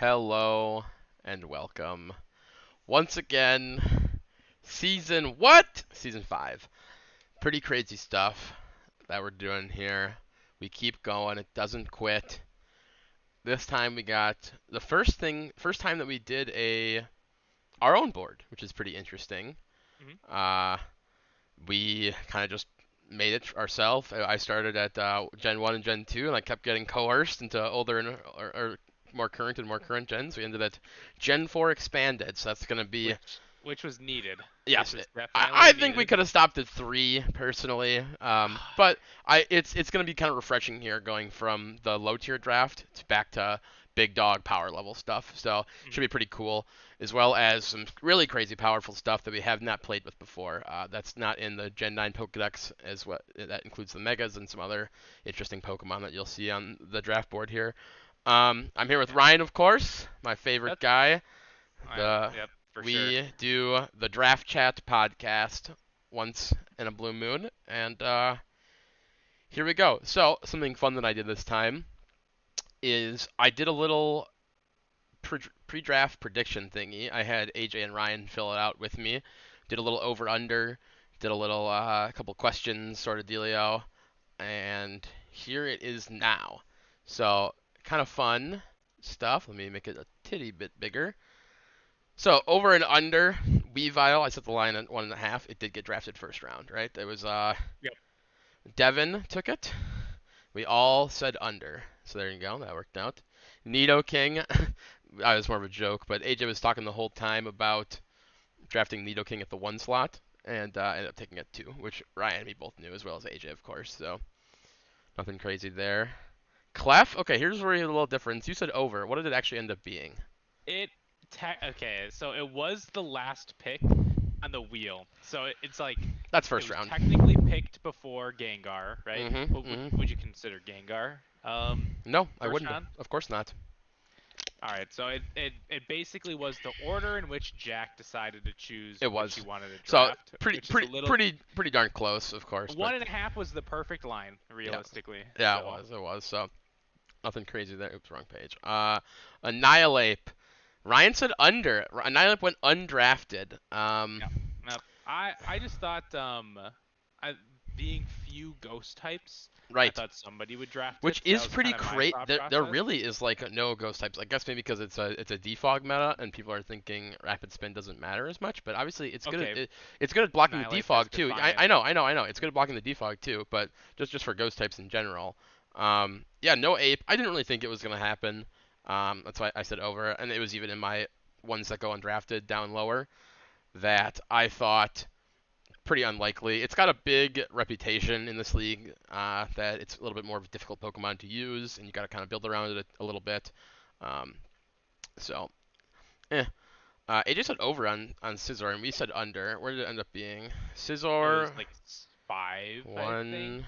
Hello and welcome. Once again, season what? Season 5. Pretty crazy stuff that we're doing here. We keep going, it doesn't quit. This time we got the first time that we did our own board, which is pretty interesting. hmm Uh, we kind of just made it ourselves. I started at Gen 1 and Gen 2, and I kept getting coerced into older or more current and more current gens. We ended at Gen 4 expanded, so that's going to be which was needed. Which yes. was I definitely think we needed. could have stopped at 3 personally, but it's going to be kind of refreshing here going from the low tier draft to back to big dog power level stuff. So should Mhm. be pretty cool, as well as some really crazy powerful stuff that we have not played with before. That's not in the Gen 9 Pokédex, as what that includes the Megas and some other interesting Pokemon that you'll see on the draft board here. I'm here with Yeah, Ryan, of course, my favorite that's guy. The yep for sure. We do the Draft Chat podcast once in a blue moon, and here we go. So something fun that I did this time is I did a little pre-draft prediction thingy. I had AJ and Ryan fill it out with me. Did a little over under. Did a little couple questions sort of dealio, and here it is now. So kind of fun stuff. Let me make it a titty bit bigger. So over and under Weavile, I set the line at 1.5. It did get drafted first round, right? It was Yep. Devin took it. We all said under. So there you go. That worked out. Nidoking, I was more of a joke, but AJ was talking the whole time about drafting Nidoking at the 1 slot, and ended up taking it 2, which Ryan and me both knew, as well as AJ, of course. So nothing crazy there. Clef, okay, here's where you had a little difference. You said over. What did it actually end up being? It okay. So it was the last pick on the wheel. So it's like That's it first was round. technically picked before Gengar, right? Mm-hmm. Would you consider Gengar No, I first wouldn't. round? Of course not. All right. So it basically was the order in which Jack decided to choose It which he was. wanted to So draft, pretty, which is a pretty, little pretty, pretty darn close, of course. But 1.5 was the perfect line yeah, realistically. yeah, it So. was. It was. So nothing crazy there. Oops, wrong page. Annihilate. Ryan said under. Annihilate went undrafted. Yeah. No, I just thought I being few ghost types, I Right. thought somebody would draft it. Which That is was pretty kind of my great. thought There process. really is like no ghost types. I guess maybe because it's a defog meta and people are thinking rapid spin doesn't matter as much. But obviously it's good Okay, it's good at blocking the Annihilate does defog too. I Defiant. know I know it's good at blocking the defog too. But just for ghost types in general. Yeah, no ape. I didn't really think it was gonna happen. That's why I said over, and it was even in my ones that go undrafted down lower that I thought pretty unlikely. It's got a big reputation in this league that it's a little bit more of a difficult Pokemon to use, and you got to kind of build around it a little bit. Um, so, eh. AJ said over on Scizor, and we said under. Where did it end up being? It Scizor, was like 5, I think. one,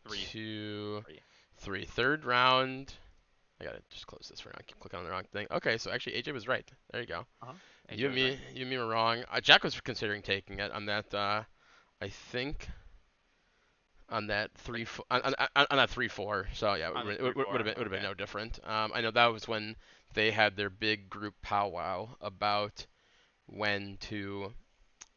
3, two, 3. 3. Third round. I gotta just close this for now. I keep clicking on the wrong thing. Okay, so actually AJ was right. There you go. Uh-huh. AJ was right. You and me were wrong. Jack was considering taking it on that. I think on that Like on that 3-4. So yeah, on the it 3, would 4. have been Okay. no different. I know that was when they had their big group powwow about when to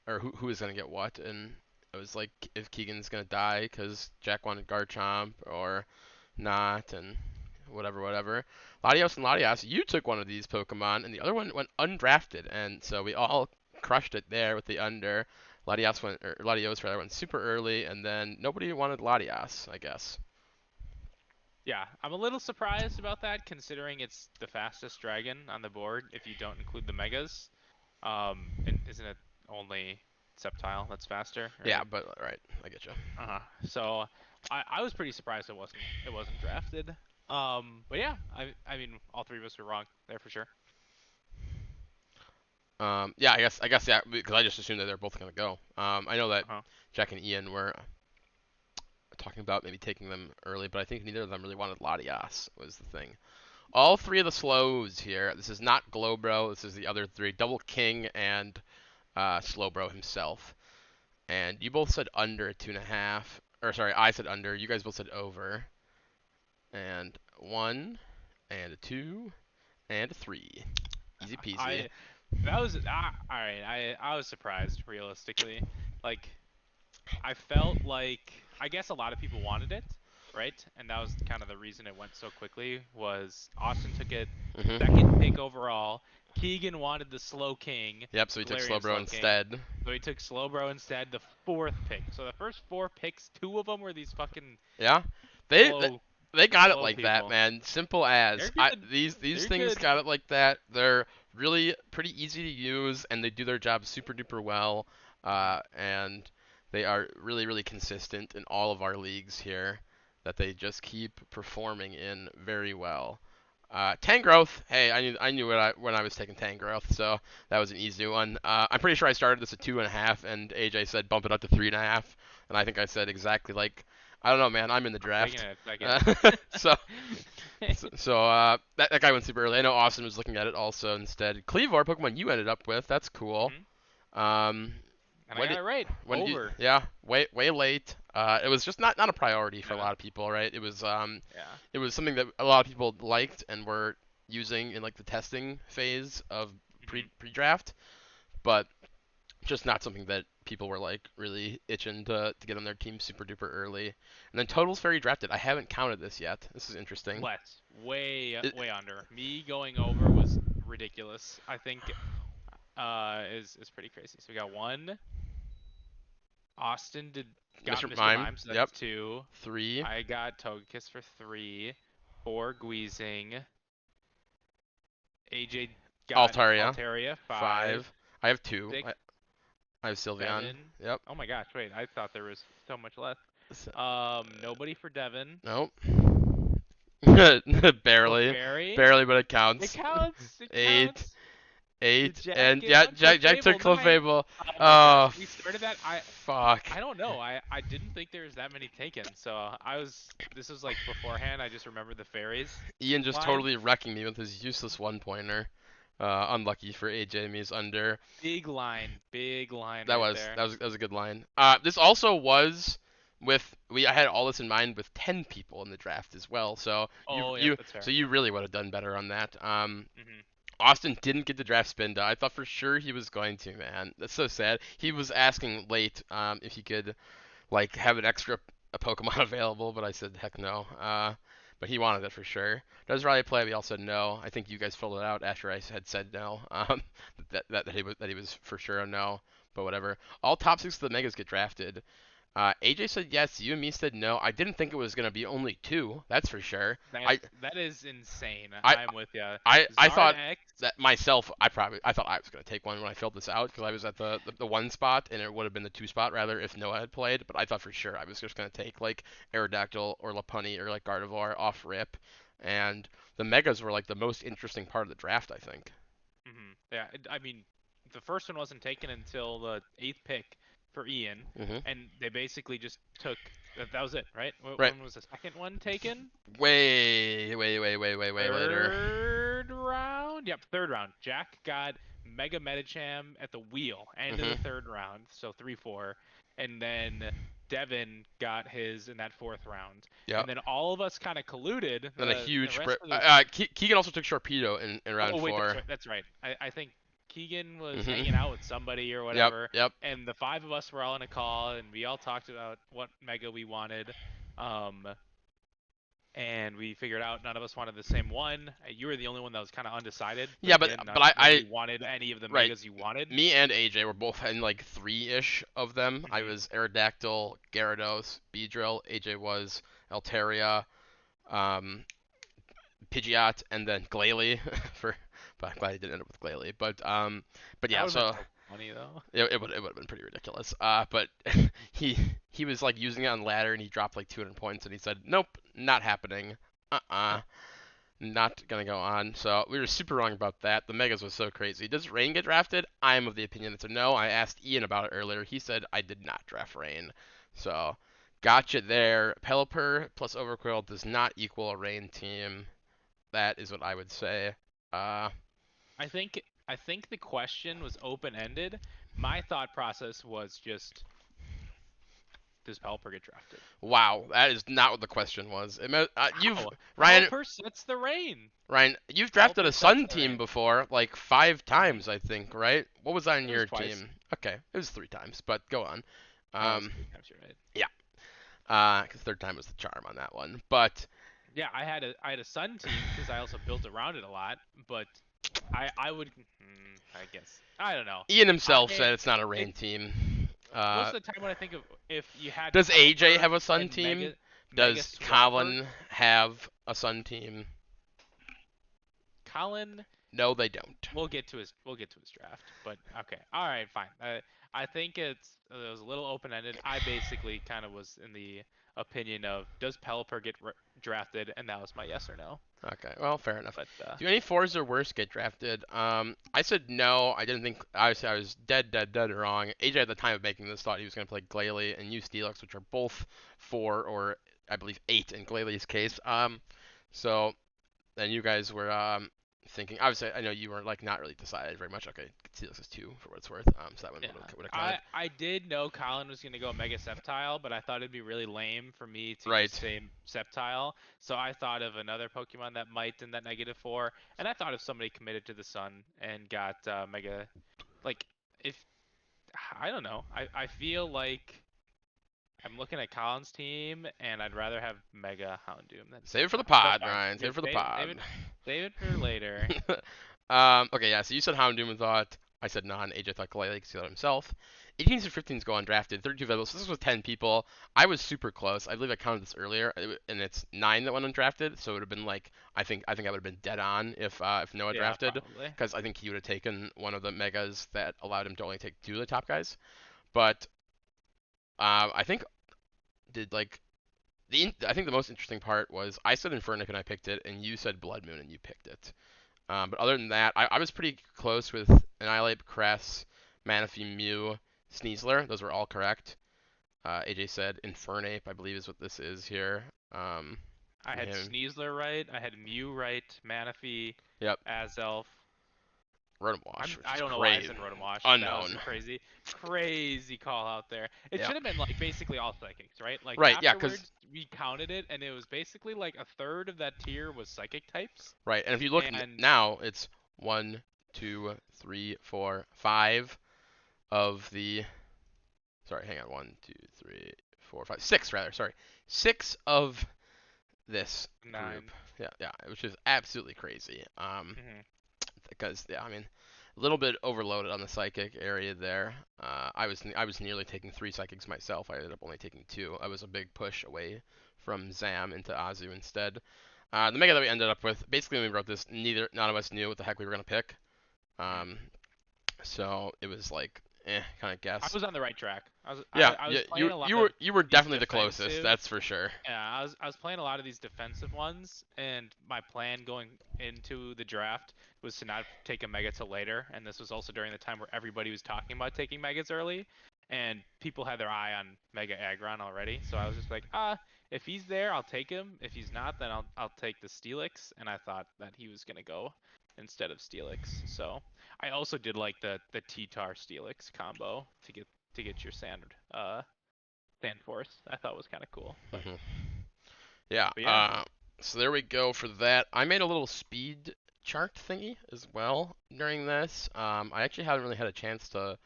or who was gonna get what, and it was like if Keegan's gonna die because Jack wanted Garchomp or not, and whatever. Latios and Latias, you took one of these Pokemon, and the other one went undrafted, and so we all crushed it there with the under. Latios rather went super early, and then nobody wanted Latias, I guess. Yeah, I'm a little surprised about that considering it's the fastest dragon on the board if you don't include the megas. And isn't it only Sceptile that's faster, Yeah, right? but right, I get you. Uh-huh. So I was pretty surprised it wasn't drafted. But yeah, I mean all three of us were wrong there for sure. Yeah, I guess yeah, because I just assumed that they're both gonna go. I know that Uh-huh. Jack and Ian were talking about maybe taking them early, but I think neither of them really wanted Latias was the thing. All three of the slows here. This is not Glowbro. This is the other three. Double King and Slowbro himself. And you both said under 2.5. Or sorry, I said under. You guys both said over. And 1 and a 2 And a 3. Easy peasy. I that was all right. I was surprised realistically. Like I felt like I guess a lot of people wanted it, right? And that was kind of the reason it went so quickly was Austin took it second Hmm. pick overall. Keegan wanted the Slow King, Yep, so he took Galarian Slowbro Slow King. instead. So he took Slowbro instead, the fourth pick. So the first four picks, two of them were these fucking Yeah, they they, slow they got it slow like that, people. man. Simple as They're good. these They're things good. got it like that. They're really pretty easy to use, and they do their job super duper well. Mhm. And they are really consistent in all of our leagues here. That they just keep performing in very well. Tangrowth. Hey, I knew when I was taking Tangrowth, so that was an easy one. I'm pretty sure I started this at 2.5, and AJ said bump it up to 3.5, and I think I said exactly like I don't know, man. I'm in the I'm taking draft. it at second. Uh, so that guy went super early. I know Austin was looking at it also instead. Cleavor, Pokemon you ended up with. That's cool. Mhm. Um, And I when got did it right. when did you? Over. Yeah, way late. It was just not a priority for a No. lot of people, right? Yeah. It was something that a lot of people liked and were using in like the testing phase of Mhm. pre-draft, but just not something that people were like really itching to get on their team super duper early. And then totals fairy drafted. I haven't counted this yet. This is interesting. Less. Way It, way under. Me going over was ridiculous. I think is pretty crazy. So we got one. Austin did got Mr. Mr. Mime. Mime, so Yep. that's two. 3. I got Togekiss for three. Four Guizing. AJ got Altaria. Altaria, five. 5. I have 2. Six, I have Sylveon. Devin. Yep. Oh my gosh, wait, I thought there was so much left. S- Nobody for Devin. Nope. Oh, barely. Barry. Barely, but it It counts. counts. It 8. counts. Did 8. Jack And get yeah, one? Jack took Clefable, 9. Clefable. Oh my gosh, Oh, we started that. fuck. I don't know. I didn't think there was that many taken. So I was. This was like beforehand. I just remembered the fairies Ian just line. totally wrecking me with his useless one pointer. Unlucky for AJ, me's under. Big line That right was there. that was that was a good line. This also was with I had all this in mind with 10 people in the draft as well. So Oh, yep, that's fair. you really would have done better on that. Mhm. Austin didn't get the draft spin done. I thought for sure he was going to, man. That's so sad. He was asking late if he could like have an extra a Pokemon available, but I said heck no. But he wanted it for sure. Does Riley play? We all said no. I think you guys filled it out after I had said no. That he was for sure a no. But whatever. All top 6 of the Megas get drafted. AJ said yes. You and me said no. I didn't think it was gonna be only 2. That's for sure. I That is insane. I I'm with you. I Zard thought X. that myself. I thought I was gonna take one when I filled this out because I was at the 1 spot and it would have been the 2 spot rather if Noah had played. But I thought for sure I was just gonna take like Aerodactyl or Lopunny or like Gardevoir off rip, and the megas were like the most interesting part of the draft. I think. Yeah, I mean, the first one wasn't taken until the eighth pick for Ian, Hmm. and they basically just took. That was it, right? Right. When was the second one taken? Way later. Third round? Yep, third round. Jack got Mega Medicham at the wheel, end of the Hmm. third round, so 3-4. And then Devin got his in that fourth round. Yep. And then all of us kind of colluded. Then a The huge. rest of the. Keegan also took Sharpedo in round Oh, wait, that's 4. right. That's right. I think Keegan was hanging Hmm. out with somebody or Yep. whatever. Yep. And the five of us were all in a call, and we all talked about what Mega we wanted. Um, and we figured out none of us wanted the same one. You were the only one that was kind of undecided, Yeah, but but again, I nobody wanted any of the right. megas you wanted. Me and AJ were both in like 3-ish of them. I Mhm. was Aerodactyl, Gyarados, Beedrill. AJ was Altaria, um, Pidgeot, and then Glalie for. But I'm glad he didn't end up with Glalie. But That yeah, would have been so so funny though. it would have been pretty ridiculous. But he he was like using it on ladder and he dropped like 200 points and he said, nope, not happening. Not gonna go on. So we were super wrong about that. The Megas was so crazy. Does Rain get drafted? I'm of the opinion it's a no. I asked Ian about it earlier. He said I did not draft Rain. So gotcha there. Pelipper plus Overqwil does not equal a Rain team. That is what I would say. Uh, I think I think the question was open ended. My thought process was just does Pelipper get drafted? Wow, that is not what the question was. You've How? Ryan, Pelipper sets the rain. Ryan, you've drafted Pelipper a sets Sun the team rain. before, like 5 times, Hmm. I think, right? What was on It was your twice. team? Okay, it was 3 times, but go on. Oh, it was Um, 3 times. You're right. yeah, because third time was the charm on that one. But Yeah, I had a Sun team because I also built around it a lot. But I would I guess I don't know. Ian himself I said it's not a it rain team. Most of the time when I think of if you had Does AJ Pelipper have a Sun and team? Mega Does Swampert, Colin have a Sun team? Colin, No, they don't. we'll get to his draft. But okay, all right, fine. I think it was a little open ended. I basically kind of was in the opinion of does Pelipper get drafted, and that was my yes or no. Okay, well, fair enough. But Do any fours or worse get drafted? I said no. I didn't think. I was dead, dead, dead wrong. AJ at the time of making this thought he was going to play Glalie and use Steelix, which are both 4 or I believe 8 in Glalie's case. So then you guys were thinking. Obviously, I know you were like not really decided very much. Okay, Steelix is 2 for what it's worth. So that one yeah, would have I counted. I did know Colin was gonna go Mega Sceptile, but I thought it'd be really lame for me to just Right. say Sceptile. So I thought of another Pokemon that might in that -4, and I thought if somebody committed to the Sun and got Mega, like if I don't know, I feel like I'm looking at Colin's team, and I'd rather have Mega Houndoom than Save it for the Sceptile. But pod, fine, Ryan. Save it for the save pod. it, save it for later. Okay, yeah. So you said Houndoom thought. I said non. AJ thought Glalie because he thought himself. 18s and 15s go undrafted. 32 available. So this was 10 people. I was super close. I believe I counted this earlier, and it's 9 that went undrafted. So it would have been like I think I would have been dead on if Noah Yeah, drafted, probably. because I think he would have taken one of the megas that allowed him to only take 2 of the top guys. But I think did like I think the most interesting part was I said Infernic and I picked it, and you said Blood Moon and you picked it. But other than that, I was pretty close with Annihilate, Cress, Manaphy, Mew, Sneasler. Those were all correct. AJ said Infernape, I believe is what this is here. I From had him. Sneasler right. I had Mew right. Manaphy, Yep. Azelf. Rotom Wash, which I is don't know why I crazy. said Rotom. That was Unknown. a crazy call out there. It Yeah. should have been like basically all psychics, right? Like Right. Yeah. Cause afterwards we counted it, and it was basically like a third of that tier was psychic types. right. And if you look And now, it's 5 of the. Sorry, hang on. 6 rather. Sorry, 6 of this 9. group. Yeah, yeah, which is absolutely crazy. Hmm. Because yeah, I mean, a little bit overloaded on the psychic area there. I was nearly taking 3 psychics myself. I ended up only taking 2. I was a big push away from Zam into Azu instead. The mega that we ended up with, basically when we wrote this, none of us knew what the heck we were gonna pick. Hmm. Um, so it was like, kind of I guess. was on the right track. Yeah, I was yeah, playing a lot you of were you were these definitely the closest, defensive. that's for sure. Yeah, I was playing a lot of these defensive ones, and my plan going into the draft was to not take a mega till later. And this was also during the time where everybody was talking about taking megas early, and people had their eye on Mega Aggron already. So I was just like, if he's there, I'll take him. If he's not, then I'll take the Steelix. And I thought that he was gonna go instead of Steelix. So I also did like the T-Tar Steelix combo to get your Sand Force. I thought was kind of cool, but. Hmm. Yeah. But yeah, So there we go for that. I made a little speed chart thingy as well during this. I actually haven't really had a chance to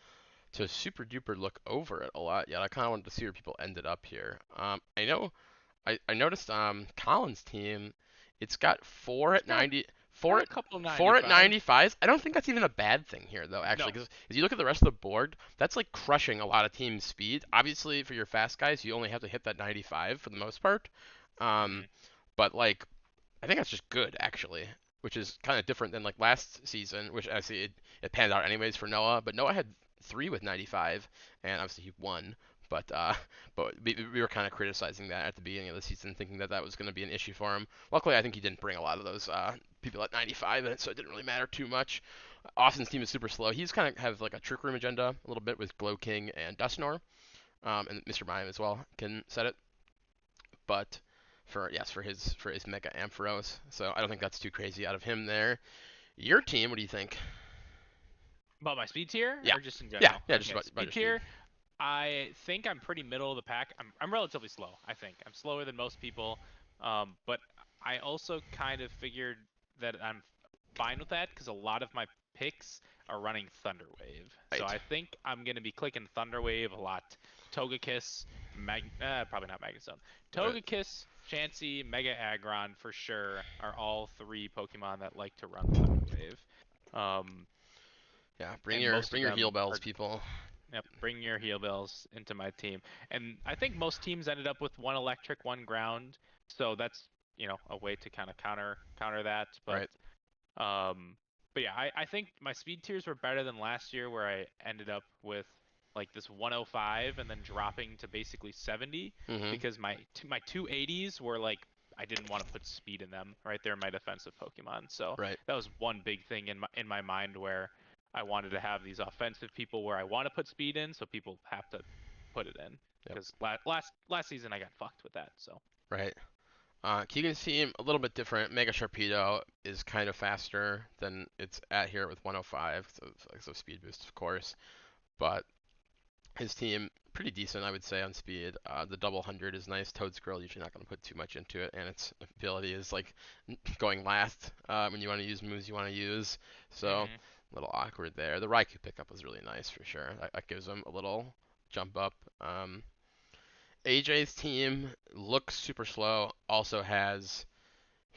super duper look over it a lot yet. I kind of wanted to see where people ended up here. I know I noticed Colin's team, it's got 4 it's at got 90, got 4 a at couple 4 at 95s. 95s. I don't think that's even a bad thing here though, actually, No. because if you look at the rest of the board, that's like crushing a lot of teams' speed. Obviously, for your fast guys, you only have to hit that 95 for the most part. Um, Hmm. but like I think that's just good actually, which is kind of different than like last season, which actually it panned out anyways for Noah. But Noah had 3 with 95, and obviously he won. But we were kind of criticizing that at the beginning of the season, thinking that that was going to be an issue for him. Luckily, I think he didn't bring a lot of those people at 95 in it, so it didn't really matter too much. Austin's team is super slow. He's kind of have like a trick room agenda a little bit with Glow King and Dustnor, and Mr. Mime as well can set it. But for his Mega Ampharos. So I don't think that's too crazy out of him there. Your team, what do you think? About my speed tier Yeah, or just in yeah, general? yeah, just Okay, about speed your speed. tier. I think I'm pretty middle of the pack. I'm relatively slow, I think. I'm slower than most people. But I also kind of figured that I'm fine with that because a lot of my picks are running Thunder Wave. So Right. I think I'm gonna be clicking Thunder Wave a lot. Togekiss, probably not Magazone. Right. Togekiss, Chansey, Mega Aggron for sure are all three Pokemon that like to run Thunder Wave. Um, Yeah. Bring and your most bring of your heal them bells, are. people. Yep, bring your heal bills into my team. And I think most teams ended up with one electric, one ground. So that's, a way to kind of counter that. Right. Um but yeah, I think my speed tiers were better than last year where I ended up with like this 105 and then dropping to basically 70 Mhm. because my 280s were like I didn't want to put speed in them, right? They're my defensive Pokemon. So Right. that was one big thing in my mind where I wanted to have these offensive people where I want to put speed in, so people have to put it in. Yep. Because last season I got fucked with that. So Right. Keegan's team a little bit different. Mega Sharpedo is kind of faster than it's at here with 105, so speed boost, of course. But his team pretty decent, I would say, on speed. The double hundred is nice. Toad Squirrel usually not going to put too much into it, and its ability is like going last when you want to use moves you want to use. So hmm a little awkward there. The Raikou pickup was really nice for sure. That gives him a little jump up. AJ's team looks super slow. Also has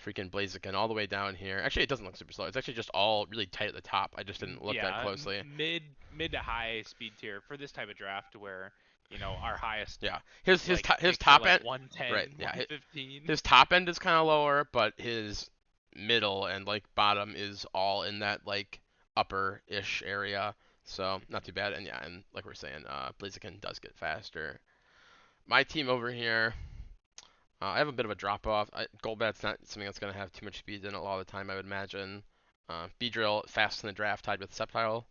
freaking Blaziken all the way down here. Actually, it doesn't look super slow. It's actually just all really tight at the top. I just didn't look that yeah, closely. mid to high speed tier for this type of draft where our highest Yeah, his like his picks are top like end, one right? ten, Yeah, 115. his top end is kind of lower, but his middle and like bottom is all in that like upper-ish area. So not too bad. And yeah, and like we're saying, Blaziken does get faster. My team over here, I have a bit of a drop off. Golbat's not something that's gonna have too much speed in it a lot of the time, I would imagine. Beedrill fast in the draft, tied with Sceptile.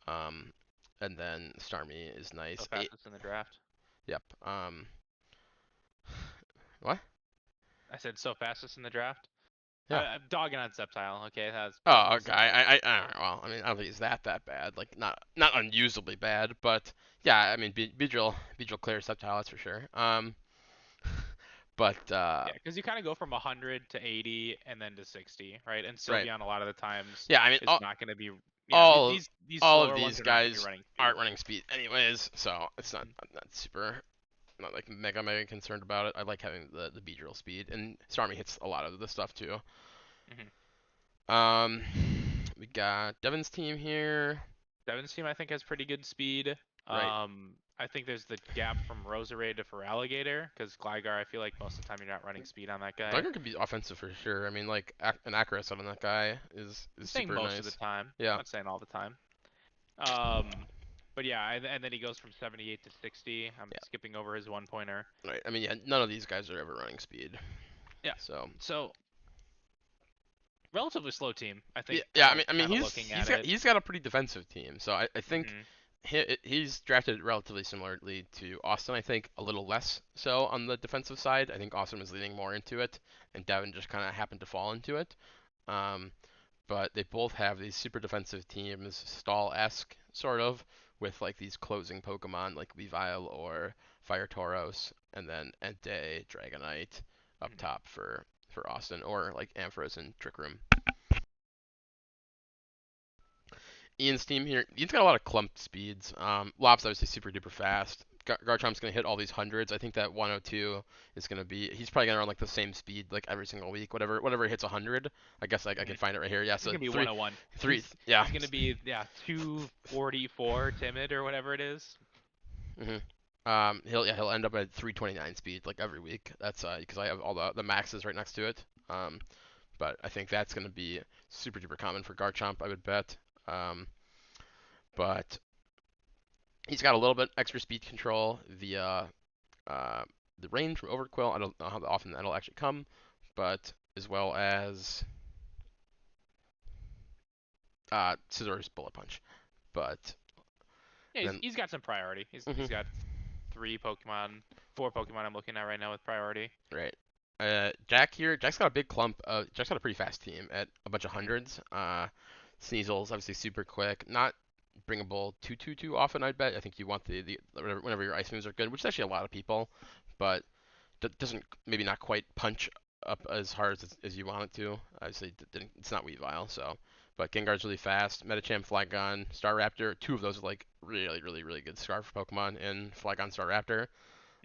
Um, and then Starmie is So nice. fastest in the draft. Yep. What? I said so fastest in the draft. Yeah. I'm dogging on Sceptile. Okay, that's Oh, okay. mostly because I don't know. Well, I mean, I don't think it's that bad. Like, not unusably bad, but yeah. I mean, Beedrill clears Sceptile, that's for sure. But yeah, because you kind of go from 100 to 80 and then to 60, right? And right. Sylveon a lot of the times Yeah. I mean, is not going to be. Yeah, all these all of slower ones these are not going to be guys running speed. aren't running speed anyways, so it's not hmm not super. Not like mega concerned about it. I like having the Beedrill speed, and Starmie hits a lot of the stuff too. hmm Um, we got Devin's team here. Devin's team, I think, has pretty good speed. Right. I think there's the gap from Roserade to Feraligatr, because Gligar, I feel like most of the time you're not running speed on that guy. Gligar could be offensive for sure. I mean, like an Across on that guy is I'm saying super most of the nice. time. I'm Yeah. not saying all the time. But yeah, and then he goes from 78 to 60. I'm Yeah. skipping over his one pointer. Right. I mean, yeah, none of these guys are ever running speed. Yeah. So So relatively slow team, I yeah, think. yeah. Kind of I mean, kind of looking at it. he's got a pretty defensive team. So I think hmm he's drafted relatively similarly to Austin. I think a little less so on the defensive side. I think Austin was leaning more into it, and Devin just kind of happened to fall into it. Um, but they both have these super defensive teams, stall-esque sort of, with like these closing Pokemon like Weavile or Fire Tauros, and then Entei, Dragonite up hmm top for Austin, or like Ampharos and Trick Room. Ian's team here, Ian's got a lot of clump speeds. Lop's obviously super duper fast. Garchomp's gonna hit all these hundreds. I think that 102 is gonna be. He's probably gonna run like the same speed like every single week. Whatever hits 100. I guess I hmm can find it right here. Yeah. He's So gonna be 101. three. Yeah. He's gonna be 244 timid or whatever it is. hmm he'll end up at 329 speed like every week. That's because I have all the maxes right next to it. But I think that's gonna be super duper common for Garchomp. I would bet. Um, but he's got a little bit extra speed control via uh, the range from Overquill. I don't know how often that'll actually come, but as well as Scizor's Bullet Punch. But Yeah, he's, then, he's got some priority. He's hmm got four Pokemon I'm looking at right now with priority. right. Jack here. Jack's got a big clump. Jack's got a pretty fast team at a bunch of hmm hundreds. Sneasel's obviously super quick. Not bringable too often. I'd bet. I think you want the whenever your ice moves are good, which is actually a lot of people, but doesn't maybe not quite punch up as hard as you want it to. Obviously, it's not Weavile, so. But Gengar's really fast. Medicham, Flygon, Staraptor. Two of those are like really good Scarf Pokemon in Flygon, Staraptor.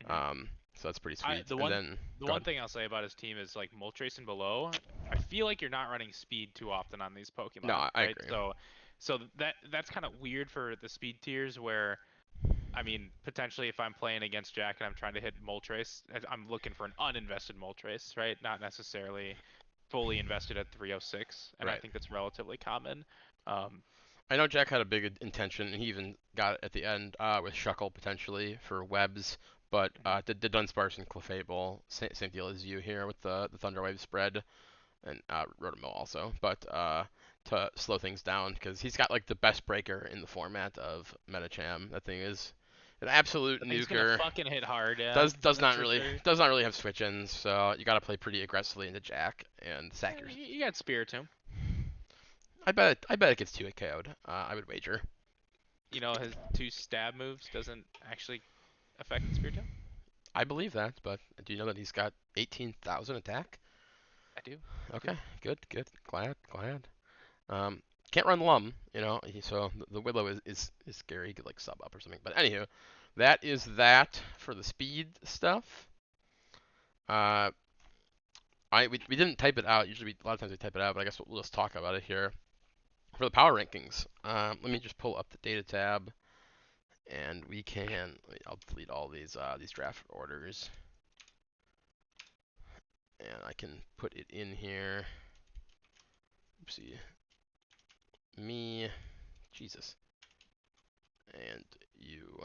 Hmm. So that's pretty I sweet. And then the go one ahead. thing I'll say about his team is like Moltres and below. I feel like you're not running speed too often on these No, Pokemon, I right? agree. So that's kind of weird for the speed tiers where I mean, potentially if I'm playing against Jack and I'm trying to hit Moltres, I'm looking for an uninvested Moltres, right? Not necessarily fully invested at 306, and I Right. think that's relatively common. Um, I know Jack had a big intention, and he even got it at the end with Shuckle potentially for webs, but mhm. the Dunsparce and Clefable, same deal as you here with the Thunderwave spread, and Rotomo also, but to slow things down because he's got like the best breaker in the format of Metacham. That thing is an absolute The thing's gonna nuker. fucking hit hard, yeah, Does that's not for really sure. have switch ins, so you got to play pretty aggressively into Jack and sack your. You got Spiritomb. I bet it gets 2 KO'd. I would wager. You know, his two stab moves doesn't actually affect Spiritomb. I believe that, but do you know that he's got 18,000 attack? I do. I do. Okay, good. Glad. Um, can't run Lum, so the Willow is scary. You could like sub up or something. But anywho, that is that for the speed stuff. Uh, we didn't type it out. Usually, a lot of times we type it out, but I guess we'll just talk about it here for the power rankings. Let me just pull up the data tab, and we can. I'll delete all these draft orders, and I can put it in here. Oopsie, me, Jesus, and you.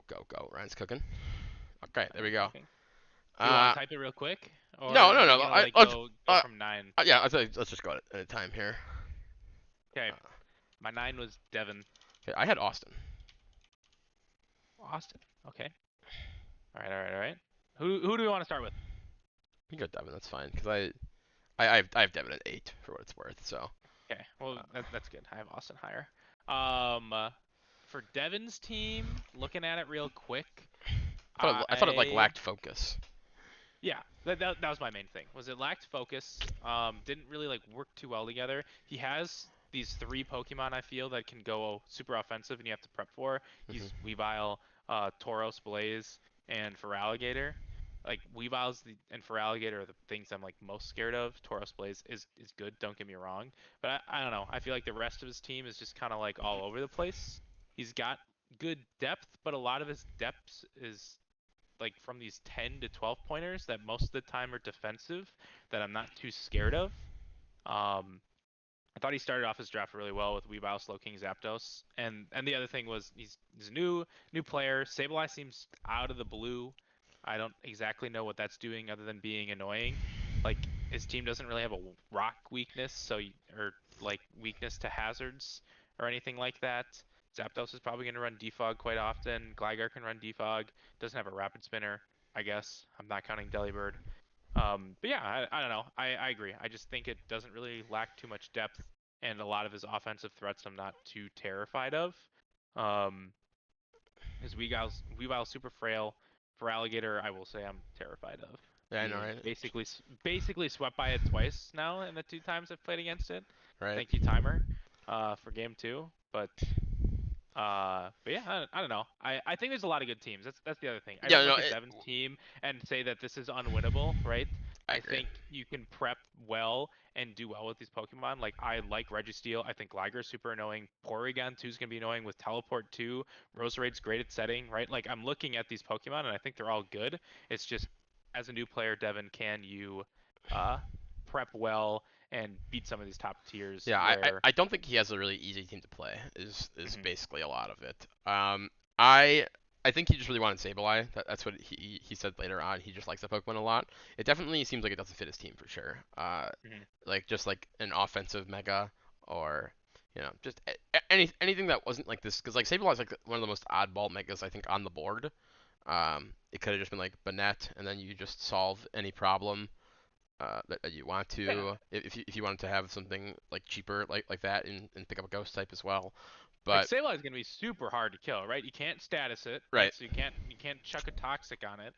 Go. Ryan's cooking. Okay, there I'm we go. cooking. Do you want Uh, to type it real quick, or no. are you gonna like Let's, go from 9? yeah, let's just go at a time here. Okay, Uh, my 9 was Devin. okay, I had Austin. Austin. Okay. All right. Who do we want to start with? You can go Devin, that's fine, because I have Devin at 8 for what it's worth. So, Okay. Well, uh, that's good. I have Austin higher. Um, uh, for Devin's team, looking at it real quick, I thought it like I lacked focus. yeah, that was my main thing. Was it lacked focus? Didn't really like work too well together. He has these three Pokemon I feel that can go super offensive and you have to prep for. Hmm. He's Weavile, Tauros, Blaze, and Feraligatr. Like and Feraligatr are the things I'm like most scared of. Tauros Blaze is good, don't get me wrong, but I don't know. I feel like the rest of his team is just kind of like all over the place. He's got good depth, but a lot of his depth is like from these 10 to 12 pointers that most of the time are defensive that I'm not too scared of. Um, I thought he started off his draft really well with Weavile, Slowking, Zapdos, and the other thing was he's a new player. Sableye seems out of the blue. I don't exactly know what that's doing other than being annoying. Like his team doesn't really have a rock weakness, or like weakness to hazards or anything like that. Zapdos is probably going to run Defog quite often. Gligar can run Defog. Doesn't have a Rapid Spinner, I guess. I'm not counting Delibird. But yeah, I don't know. I agree. I just think it doesn't really lack too much depth, and a lot of his offensive threats I'm not too terrified of. Um, his Weavile's super frail. For Alligator, I will say I'm terrified of. Yeah, I know, Being right? basically swept by it twice now in the two times I've played against it. Right. Thank you, timer, for game two. But yeah, I don't know. I think there's a lot of good teams. That's the other thing. I Yeah, don't no, look at Devin's team and say that this is unwinnable, right? I I agree. think you can prep well and do well with these Pokemon. Like I like Registeel. I think Gligar's super annoying. Porygon 2 is gonna be annoying with Teleport 2. Roserade's great at setting, right? Like I'm looking at these Pokemon and I think they're all good. It's just as a new player, Devin, can you uh prep well and beat some of these top tiers Yeah, where I don't think he has a really easy team to play. Is Mhm. basically a lot of it. I I think he just really wanted Sableye. That's what he said later on. He just likes that Pokemon a lot. It definitely seems like it doesn't fit his team for sure. Mhm. Like just like an offensive Mega or just anything that wasn't like this because like Sableye is like one of the most oddball Megas I think on the board. It could have just been like Banette and then you just solve any problem that you want Yeah. to, if you wanted to have something like cheaper like that and pick up a ghost type as well. Like But Sableye is gonna be super hard to kill, right? You can't status it, right? right, So you can't chuck a toxic on it.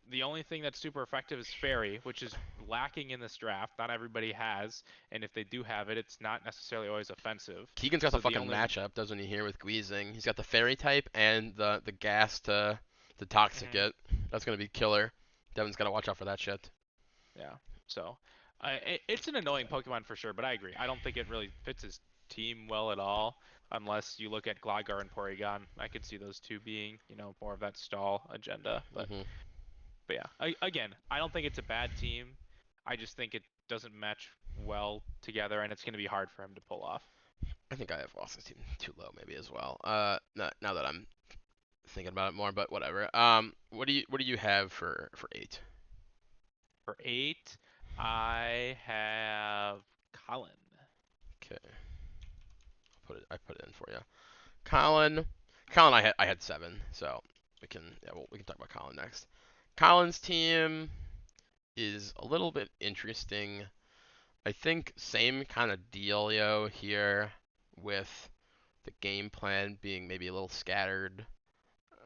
The only thing that's super effective is Fairy, which is lacking in this draft. Not everybody has, and if they do have it, it's not necessarily always offensive. Keegan's got the So the fucking only matchup, doesn't he? Here with Gweezing, he's got the fairy type and the gas to toxic Mhm. it. That's gonna be killer. Devin's gotta watch out for that shit. Yeah. So, it's an annoying Pokemon for sure, but I agree. I don't think it really fits his team well at all, unless you look at Gligar and Porygon. I could see those two being, more of that stall agenda. But, Hmm. but yeah, again, I don't think it's a bad team. I just think it doesn't match well together, and it's going to be hard for him to pull off. I think I have Austin's team too low maybe as well. Now that I'm thinking about it more, but whatever. What do you have for 8? For 8, I have Colin. Okay, I put it in for you. Colin, Colin, I had 7, so we can talk about Colin next. Colin's team is a little bit interesting. I think same kind of dealio here with the game plan being maybe a little scattered.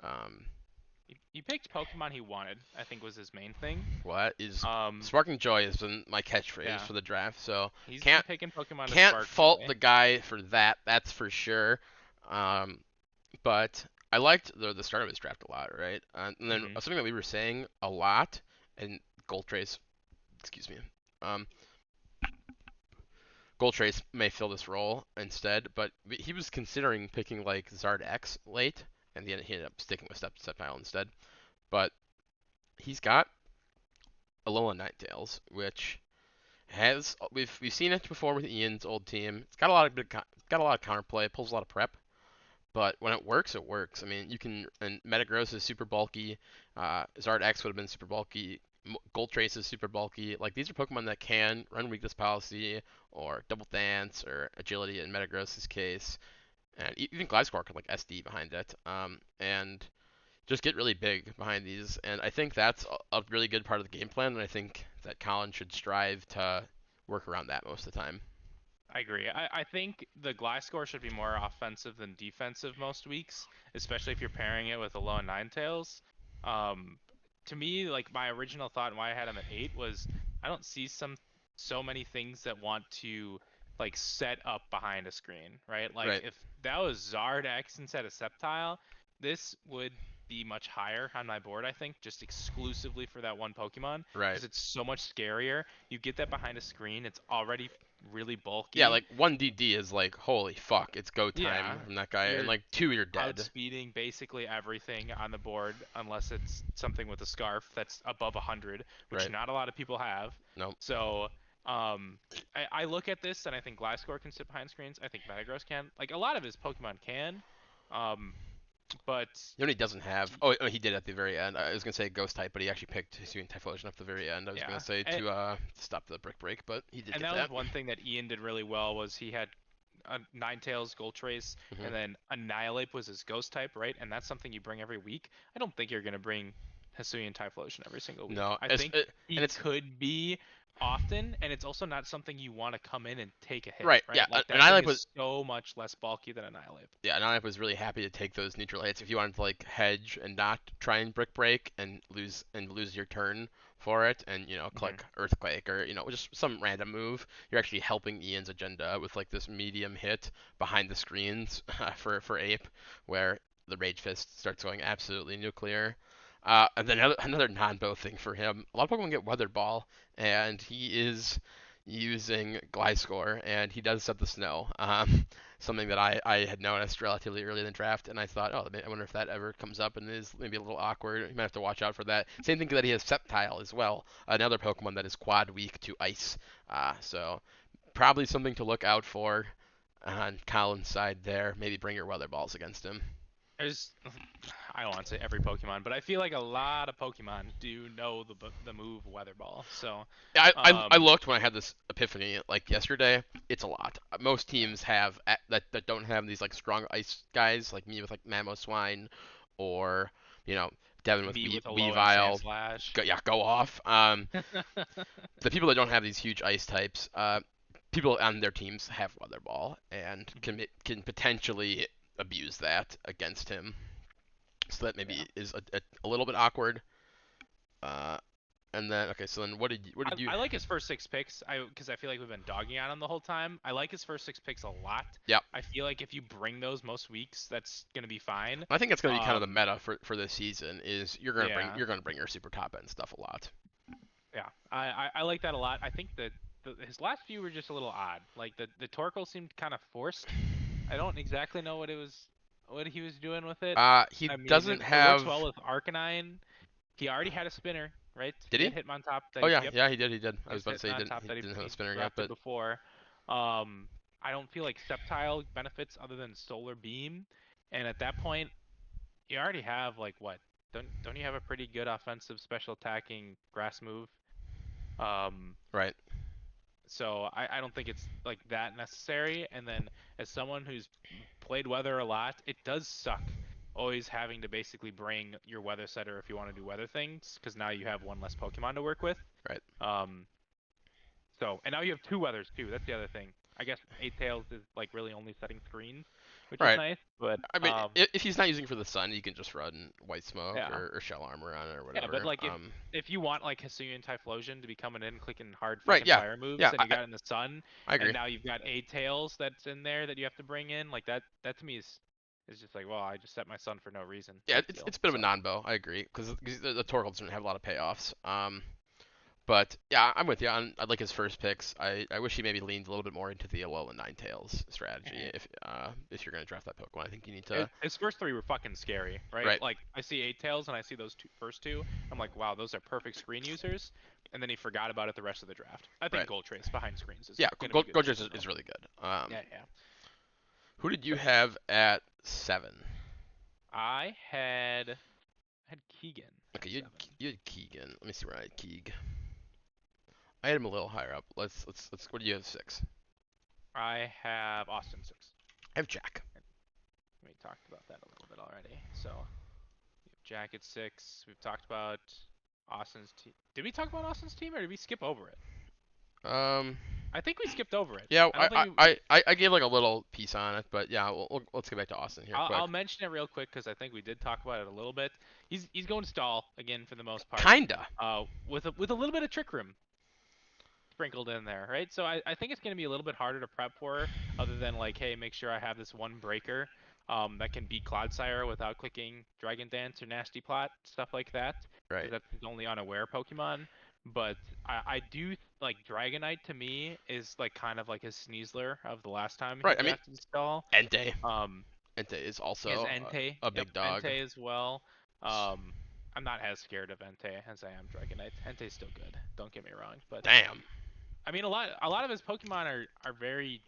Um, He picked Pokemon he wanted, I think was his main thing. what is Um, Sparking Joy has been my catchphrase yeah. for the draft, so He's been can't picking Pokemon to can't spark fault joy. the guy for that. That's for sure. Um, but I liked the start of his draft a lot, right? And then Hmm. something that we were saying a lot, and Gold Trace, excuse me, um, Gold Trace may fill this role instead, but he was considering picking like Zard X late, and he ended up sticking with Sceptile instead. But he's got Alolan Ninetales, which has we've seen it before with Ian's old team. It's got a lot of got a lot of counterplay, pulls a lot of prep, but when it works, it works. I mean, you can and Metagross is super bulky. Zard X would have been super bulky. Gold Trace is super bulky. Like these are Pokemon that can run Weakness Policy or Double Dance or Agility in Metagross's case, and even Gliscor can like SD behind it. And just get really big behind these. And I think that's a really good part of the game plan. And I think that Colin should strive to work around that most of the time. I agree. I think the Gliscor should be more offensive than defensive most weeks, especially if you're pairing it with a low Ninetales. Um, to me, like my original thought and why I had him at 8 was I don't see so many things that want to like set up behind a screen, right? Like Right. if that was Zard X instead of Sceptile, this would be much higher on my board, I think, just exclusively for that one Pokemon, Right. because it's so much scarier. You get that behind a screen, it's already really Yeah, bulky. like one DD is like holy fuck, it's go time Yeah, from that guy, and you're like 2 you're dead. outspeeding basically everything on the board unless it's something with a scarf that's above 100, which Right. not a lot of people have. Nope. So, um, I look at this and I think Gliscor can sit behind screens. I think Metagross can. Like a lot of his Pokemon can, um, but You know what he doesn't have? Oh, he did at the very end. I was gonna say Ghost type, but he actually picked Hisuian Typhlosion at the very end. I was gonna yeah, say to stop the brick break, but he did and get that was that. one thing that Ian did really well was he had a Ninetales, Gold Trace, Hmm. and then Annihilate was his Ghost type, right? And that's something you bring every week. I don't think you're gonna bring Hisuian Typhlosion every single week. No, I think and he it's could be often, and it's also not something you want to come in and take a hit, right. Yeah, right? Like and that I thing like is was so much less bulky than Annihilate. yeah, and I was really happy to take those neutral hits if you wanted to like hedge and not try and brick break and lose your turn for it, and Hmm. click earthquake or just some random move. You're actually helping Ian's agenda with like this medium hit behind the screens for Ape, where the Rage Fist starts going absolutely nuclear. And then another non-bow thing for him. A lot of Pokemon get Weather Ball, and he is using Gliscor, and he does set the snow. Something that I had noticed relatively early in the draft, and I thought, oh, I wonder if that ever comes up and is maybe a little awkward. You might have to watch out for that. Same thing that he has Sceptile as well, another Pokemon that is quad weak to Ice. So probably something to look out for on Colin's side there. Maybe bring your Weather Balls against him. There's, I don't want to say every Pokemon, but I feel like a lot of Pokemon do know the move Weather Ball. So, I um, looked when I had this epiphany like yesterday. It's a lot. Most teams have that don't have these like strong ice guys like me with like Mamoswine or you know Devin with Meet with a low end Weavile, Sandslash. go off. The people that don't have these huge ice types, people on their teams have Weather Ball and can potentially abuse that against him. So that Yeah. maybe is a little bit awkward. Uh, and then okay, so then what did you? I like his first six picks. Because I feel like we've been dogging on him the whole time. I like his first six picks a lot. Yeah, I feel like if you bring those most weeks, that's gonna be fine. I think that's gonna be kind of the Um, meta for this season. Is yeah, you're gonna bring your super top end stuff a lot. yeah. I like that a lot. I think that his last few were just a little odd. Like the Torkoal seemed kind of forced. I don't exactly know what he was doing with it. He I mean, doesn't it works have. well with Arcanine. He already had a spinner, right? Did He had he? Hitmontop that Oh he, yeah, yep, yeah, he did. He did. I he was has about to say Hitmontop he that didn't have a he spinner yet, drafted but before. I don't feel like Sceptile benefits other than Solar Beam, and at that point, you already have like what? Don't you have a pretty good offensive special attacking grass move? Um, right, so I don't think it's like that necessary. And then as someone who's played weather a lot, it does suck always having to basically bring your weather setter if you want to do weather things, because now you have one less Pokemon to work with. right. Um, and now you have two weathers too. That's the other thing. I guess Eight Tails is like really only setting screens, which is Right. nice. But I mean, if he's not using for the sun, you can just run White Smoke yeah, or Shell Armor on it or yeah. But whatever. like if you want like Hisuian Typhlosion to be coming in clicking hard Right. fucking Yeah. fire moves, Yeah. and you got it in the sun, I and agree. now you've got Eight Tails that's in there that you have to bring in, like that to me is just like, well, I just set my sun for no reason Yeah, type deal. it's a bit of a So non-bow. I agree because the Torkoal doesn't have a lot of payoffs. But yeah, I'm with you. I like his first picks. I wish he maybe leaned a little bit more into the Alolan Ninetales strategy. eh. If you're gonna draft that Pokemon, I think you need to. His first three were fucking scary, right? Right. Like I see Eight Tails and I see those first two, I'm like, wow, those are perfect screen users. And then he forgot about it the rest of the draft. I think Right. Gold Trace behind screens is Yeah. gonna be good. Gojira is really good. Yeah, yeah. Who did you But have at 7? I had Keegan Okay, at 7. you had Keegan. Let me see where I had Keeg. I had him a little higher up. Let's. What do you have 6? I have Austin 6. I have Jack. We talked about that a little bit already. So Jack at 6. We've talked about Austin's team. Did we talk about Austin's team or did we skip over it? Um. I think we skipped over it. Yeah, I don't think we. I gave like a little piece on it, but yeah, let's get back to Austin here quick. I'll mention it real quick because I think we did talk about it a little bit. He's going stall again for the most part. Kinda. With a little bit of trick room sprinkled in there, right? So I think it's going to be a little bit harder to prep for, other than like, hey, make sure I have this one breaker that can beat Clodsire without clicking Dragon Dance or Nasty Plot, stuff like that. Right. Because that's his only unaware Pokemon. But I do like Dragonite to me is like kind of like his Sneasler of the last time he Right. I mean, drafted Stall. Entei. Um, Entei is he has also Entei. a Yep, big dog. Entei as well. I'm not as scared of Entei as I am Dragonite. Entei's still good. Don't get me wrong, but Damn. I mean a lot of his Pokemon are very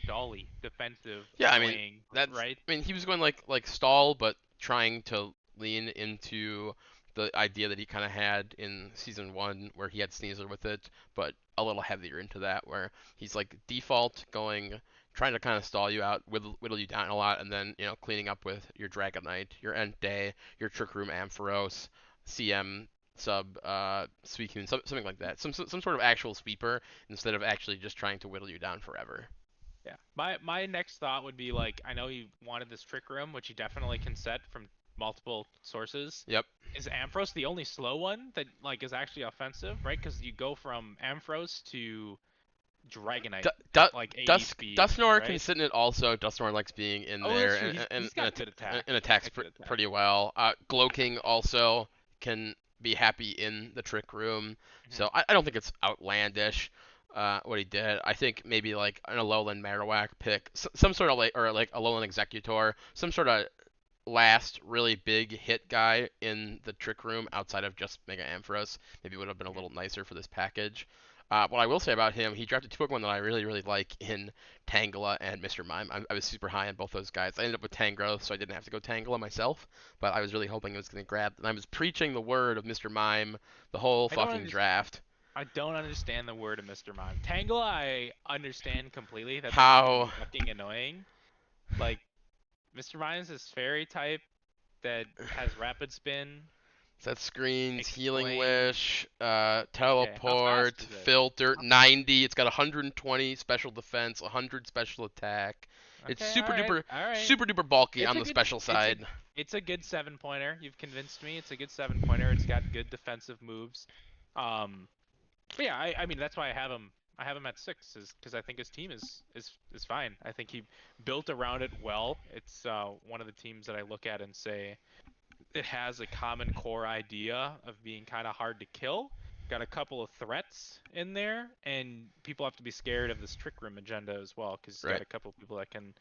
dolly, defensive, Yeah, I mean annoying, that's. right? I mean he was going like stall, but trying to lean into the idea that he kind of had in season 1, where he had Sneasler with it, but a little heavier into that, where he's like default going, trying to kind of stall you out, whittle you down a lot, and then cleaning up with your Dragonite, your Entei, your Trick Room Ampharos, CM sub Suicune, something like that, some sort of actual sweeper instead of actually just trying to whittle you down forever. Yeah. My next thought would be like I know he wanted this Trick Room, which he definitely can set from multiple sources. Yep. Is Ampharos the only slow one that like is actually offensive, right? Because you go from Ampharos to Dragonite D- at like 80 speed, Dusknoir can right? sit in it also. Dusknoir likes being in Oh, there that's true. He's got good attack. and attacks Good attack. pretty well. Glowking also can be happy in the trick room. Mhm. So I don't think it's outlandish what he did. I think maybe like an Alolan Marowak pick, some sort of like Alolan Executor, some sort of last really big hit guy in the trick room outside of just Mega Ampharos maybe would have been a little nicer for this package. What I will say about him, he drafted 2 Pokemon that I really, really like in Tangela and Mr. Mime. I was super high on both those guys. I ended up with Tangrowth, so I didn't have to go Tangela myself, but I was really hoping it was going to grab. And I was preaching the word of Mr. Mime the whole I don't fucking draft. I don't understand the word of Mr. Mime. Tangela, I understand completely. That's How? fucking annoying. Like, Mr. Mime is this fairy type that has rapid spin, Set screens, healing explain. wish, Okay, how fast teleport, is it? filter, 90. It's got 120 special defense, 100 special attack. It's Okay, all right, all right. super duper bulky It's on a the good special it's a side. it's a good 7 pointer. You've convinced me. It's a good 7 pointer. It's got good defensive moves. Um, but yeah, I mean that's why I have him. I have him at 6 is because I think his team is fine. I think he built around it well. It's one of the teams that I look at and say it has a common core idea of being kind of hard to kill. Got a couple of threats in there, and people have to be scared of this trick room agenda as well, because he's got Right. a couple of people that can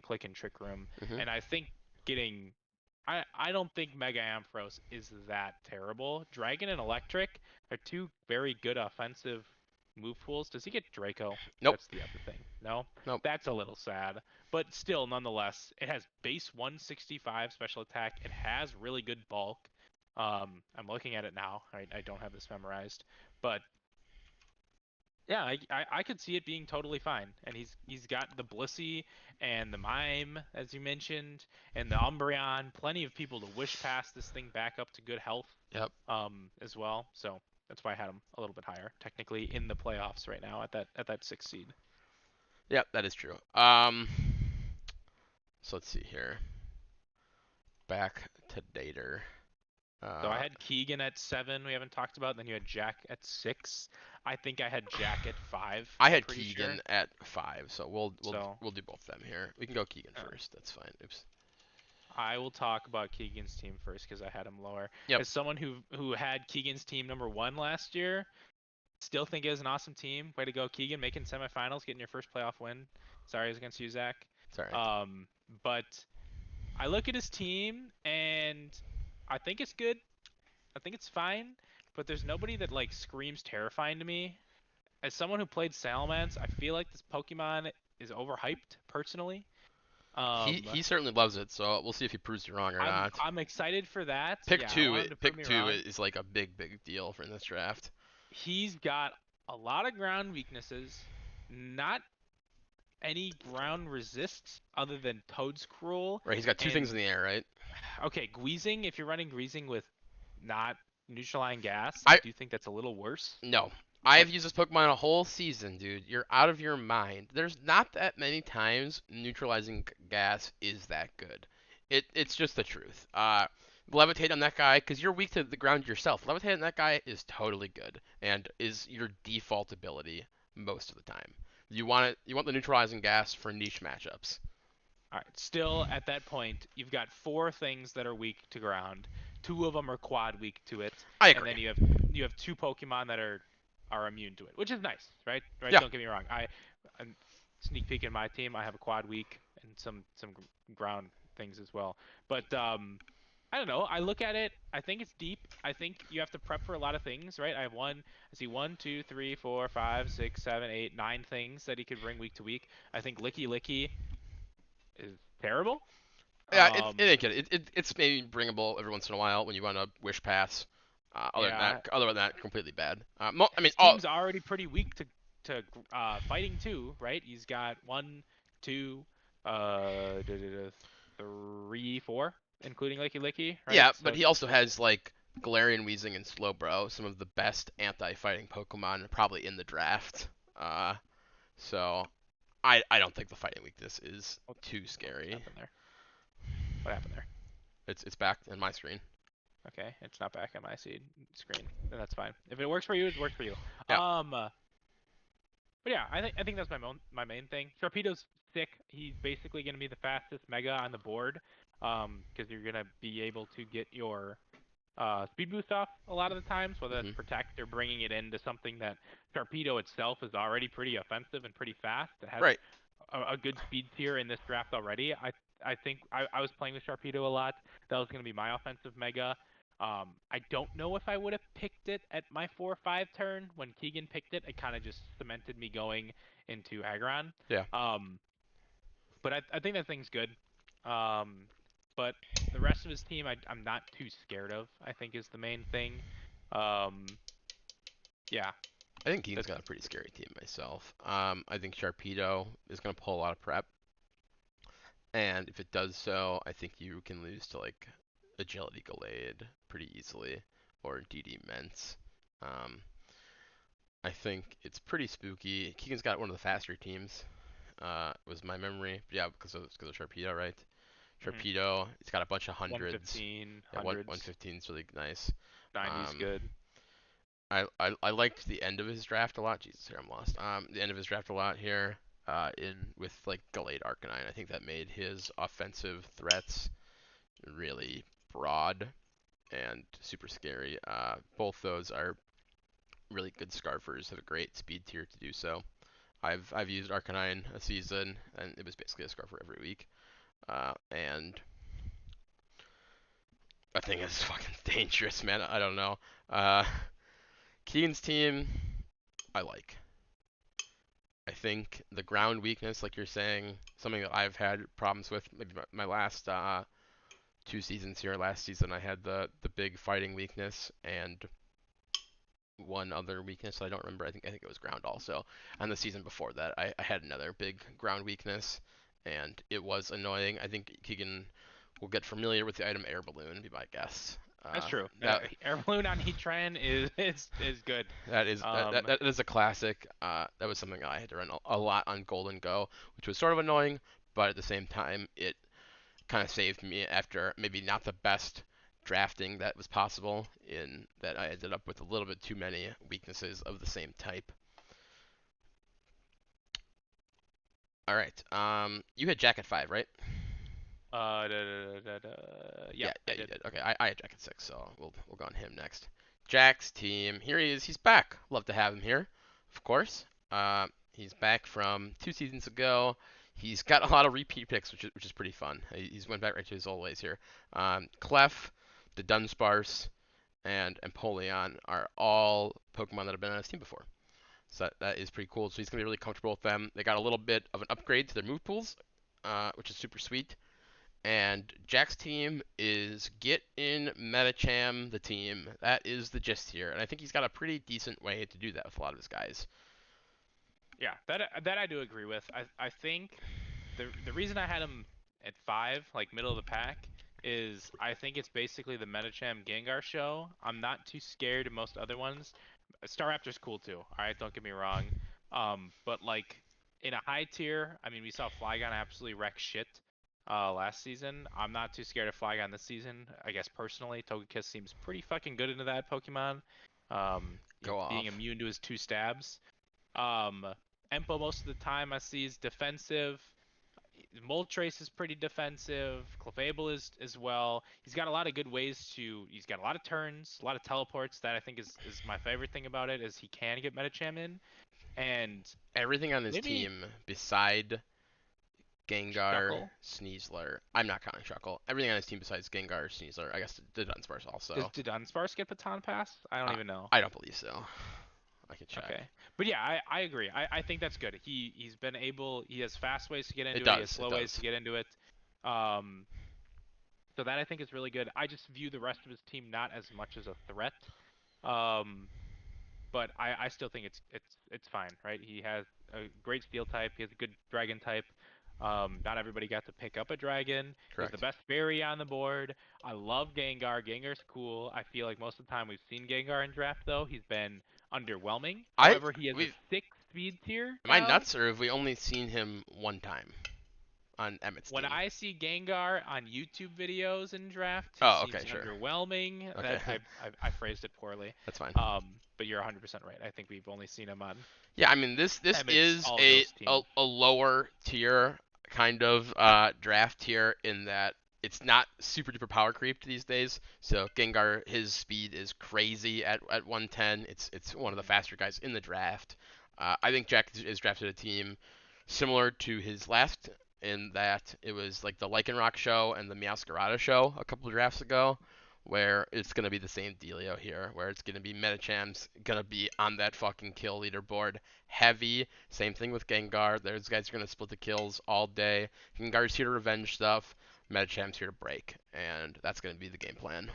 click in trick room. Hmm. And I think getting, I don't think Mega Ampharos is that terrible. Dragon and Electric are two very good offensive move pools. Does he get Draco? Nope. That's the other thing. No, Nope. that's a little sad. But still, nonetheless, it has base 165 special attack. It has really good bulk. I'm looking at it now. I don't have this memorized, but yeah, I could see it being totally fine. And he's got the Blissey and the Mime, as you mentioned, and the Umbreon. Plenty of people to wish past this thing back up to good health, Yep. as well. So that's why I had him a little bit higher, technically in the playoffs right now at that 6th seed. Yep. That is true. So let's see here. Back to Dater. So I Uh, had Keegan at 7. We haven't talked about. Then you had Jack at 6. I think I had Jack at 5. I I'm had pretty Keegan sure. at 5, so So we'll do both of them here. We can go Keegan uh, first. That's fine. Oops. I will talk about Keegan's team first because I had him lower. Yep. As someone who had Keegan's team number 1 last year, still think it was an awesome team. Way to go, Keegan, making semifinals, getting your first playoff win. Sorry, it was against you, Zach. It's all right. But I look at his team and I think it's good. I think it's fine. But there's nobody that like screams terrifying to me. As someone who played Salamence, I feel like this Pokemon is overhyped personally. He Um, he certainly loves it, so we'll see if he proves you wrong or not. I'm excited for that. Pick Yeah, I two, want him to prove pick me two wrong. is like a big deal for this draft. He's got a lot of ground weaknesses, not any ground resists other than Toadscruel Right, he's got two things and in the air, right? okay, Greasing. If you're running Greasing with not neutralizing gas, I I do think that's a little worse. No. I But have used this Pokemon a whole season, dude. You're out of your mind. There's not that many times neutralizing gas is that good. It's just the truth. Levitate on that guy because you're weak to the ground yourself. Levitate on that guy is totally good and is your default ability most of the time. You want the neutralizing gas for niche matchups. all right, still at that point, you've got 4 things that are weak to ground. 2 of them are quad weak to it, I and agree. then you have 2 Pokemon that are immune to it, which is nice, right? Right? Yeah. Don't get me wrong. I'm sneak peek in my team. I have a quad weak and some ground things as well. But I don't know. I look at it. I think it's deep. I think you have to prep for a lot of things, right? I have one. I see 9 things that he could bring week to week. I think Licky Licky is terrible. Yeah, it Um, ain't good. It's maybe bringable every once in a while when you run a wish pass. yeah, Other than that, completely bad. I mean, his team's already pretty weak to fighting too, right? He's got 1, 2, 3, 4, including Licky Licky, right? yeah, but So he also has like Galarian Weezing and Slowbro, some of the best anti-fighting Pokemon probably in the draft. Uh, so I don't think the fighting weakness is too what scary. happened there? What happened there? It's back in my screen. Okay, it's not back on my seed screen, then that's fine. If it works for you, it works for you. Yeah. But yeah, I think that's my main thing. Sharpedo's sick. He's basically going to be the fastest Mega on the board, because you're going to be able to get your speed boost off a lot of the times, whether that's Hmm. Protect or bringing it into something that Sharpedo itself is already pretty offensive and pretty fast. It has Right. a good speed tier in this draft already. I think I was playing with Sharpedo a lot. That was going to be my offensive Mega. I don't know if I would have picked it at my 4 or 5 turn when Keegan picked it. It kind of just cemented me going into Aggron. Yeah. Um, but I think that thing's good. Um, but the rest of his team, I'm not too scared of. I think is the main thing. Um, yeah, I think Keen's that's got a pretty scary team myself. I think Sharpedo is gonna pull a lot of prep, and if it does so, I think you can lose to like Agility Gallade pretty easily, or DD Ments. Um, I think it's pretty spooky. Keegan's got one of the faster teams. Was my memory. But yeah, because of Sharpedo, right? Hmm. Sharpedo. It's got a bunch of hundreds. 115, Yeah, one 100s, fifteen is really nice. 90s Um, good. I liked the end of his draft a lot. Jesus, here I'm lost. The end of his draft a lot here. In with like Gallade Arcanine, I think that made his offensive threats really broad and super scary. Both those are really good Scarfers. Have a great speed tier to do so. I've used Arcanine a season, and it was basically a Scarfer every week. And I think it's fucking dangerous, man. I don't know. Uh, Keegan's team, I like. I think the ground weakness, like you're saying, something that I've had problems with. Maybe my last 2 seasons here. Last season I had the big fighting weakness and one other weakness I don't remember. I think it was ground also. And the season before that, I had another big ground weakness, and it was annoying. I think Keegan will get familiar with the item Air Balloon, be my guess. That's true. That Air balloon on Heatran is good. that is Um, that is a classic. That was something I had to run a lot on Golden Go, which was sort of annoying, but at the same time, it kind of saved me after maybe not the best drafting that was possible, in that I ended up with a little bit too many weaknesses of the same type. All right. You had Jack at 5, right? Yep, Yeah, I you did. did. Okay, I had Jack at 6, so we'll go on him next. Jack's team. Here he is. He's back. Love to have him here, of course. He's back from 2 seasons ago. He's got a lot of repeat picks, which is pretty fun. He's went back right to his old ways here. Clef, the Dunsparce, and Empoleon are all Pokemon that have been on his team before. So that is pretty cool. So he's gonna be really comfortable with them. They got a little bit of an upgrade to their move pools, which is super sweet. And Jack's team is get in Metacham the team. That is the gist here, and I think he's got a pretty decent way to do that with a lot of his guys. Yeah, that I do agree with. I think the reason I had him at 5, like middle of the pack, is I think it's basically the Metacham Gengar show. I'm not too scared of most other ones. Staraptor's cool too. All right, don't get me wrong. But like in a high tier, I mean, we saw Flygon absolutely wreck shit last season. I'm not too scared of Flygon this season. I guess personally, Togekiss seems pretty fucking good into that Pokemon. Go Being off. immune to his 2 stabs. Um, Empo most of the time I see is defensive. Moltres is pretty defensive. Clefable is as well. He's got a lot of good ways to. He's got a lot of turns, a lot of teleports. That I think is my favorite thing about it is he can get Metacham in, and Everything on his maybe team beside Gengar, Shuckle. Sneasler. I'm not counting Shuckle. Everything on his team besides Gengar, Sneasler. I guess the Dunsparce Does also. did Dunsparce get Baton Pass? I don't Uh, even know. I don't believe so. I can check. Okay, but yeah, I agree. I think that's good. He's been able. He has fast ways to get It into it. He has does. It slow ways to does. get into it. Um, so that I think is really good. I just view the rest of his team not as much as a threat. Um, but I still think it's fine, right? He has a great steel type. He has a good dragon type. Not everybody got to pick up a dragon. He has the Correct. best fairy on the board. I love Gengar. Gengar's cool. I feel like most of the time we've seen Gengar in draft though, he's been underwhelming. I However, he has a we 6 speed tier Am I now. nuts, or have we only seen him one time on Emmett's When team? I see Gengar on YouTube videos in draft, he Oh, okay, seems sure. underwhelming. Okay, That I phrased it poorly. that's fine. But you're 100% right. I think we've only seen him on Yeah, I mean this Emmett's is All a Ghost a, team. a lower tier kind of draft tier, in that it's not super duper power creep these days. So Gengar, his speed is crazy at 110. It's one of the Mhm. faster guys in the draft. I think Jack is drafted a team similar to his last, in that it was like the Lycanroc show and the Meowscarada show a couple of drafts ago, where it's gonna be the same dealio here, where it's gonna be Metacham's gonna be on that fucking kill leaderboard heavy. Same thing with Gengar. Those guys are gonna split the kills all day. Gengar's here to revenge stuff. Metacham's here to break, and that's gonna be the game plan.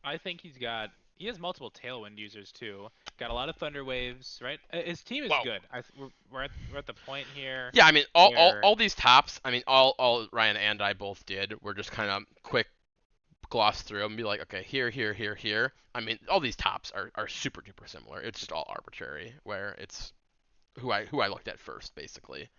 I think he has multiple Tailwind users too. Got a lot of Thunder Waves, right? His team is Whoa. good. We're at the point here Yeah, I mean where all these tops. I mean all Ryan and I both did were just kind of quick gloss through them and be like, okay, here, here, here, here. I mean, all these tops are super duper similar. It's just all arbitrary, where it's who I looked at first, basically.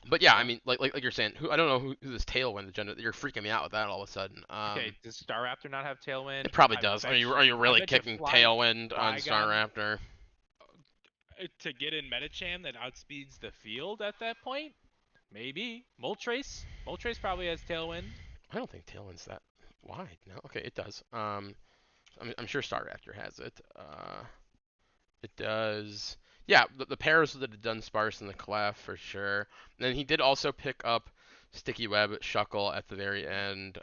But yeah, I Yeah. mean, like you're saying, I don't know who this Tailwind agenda. You're freaking me out with that all of a sudden. Okay, does Staraptor not have It Tailwind? probably does. Are you I really bet you kicking Tailwind on Flygon Staraptor? to get in Medicham that outspeeds the field at that point? Maybe. Moltres probably has Tailwind. I don't think Tailwind's that wide. No, okay, it does. I'm sure Staraptor has it. It does. Yeah, the pairs that had done sparse in the clef for sure. And then he did also pick up Sticky Web Shuckle at the very end.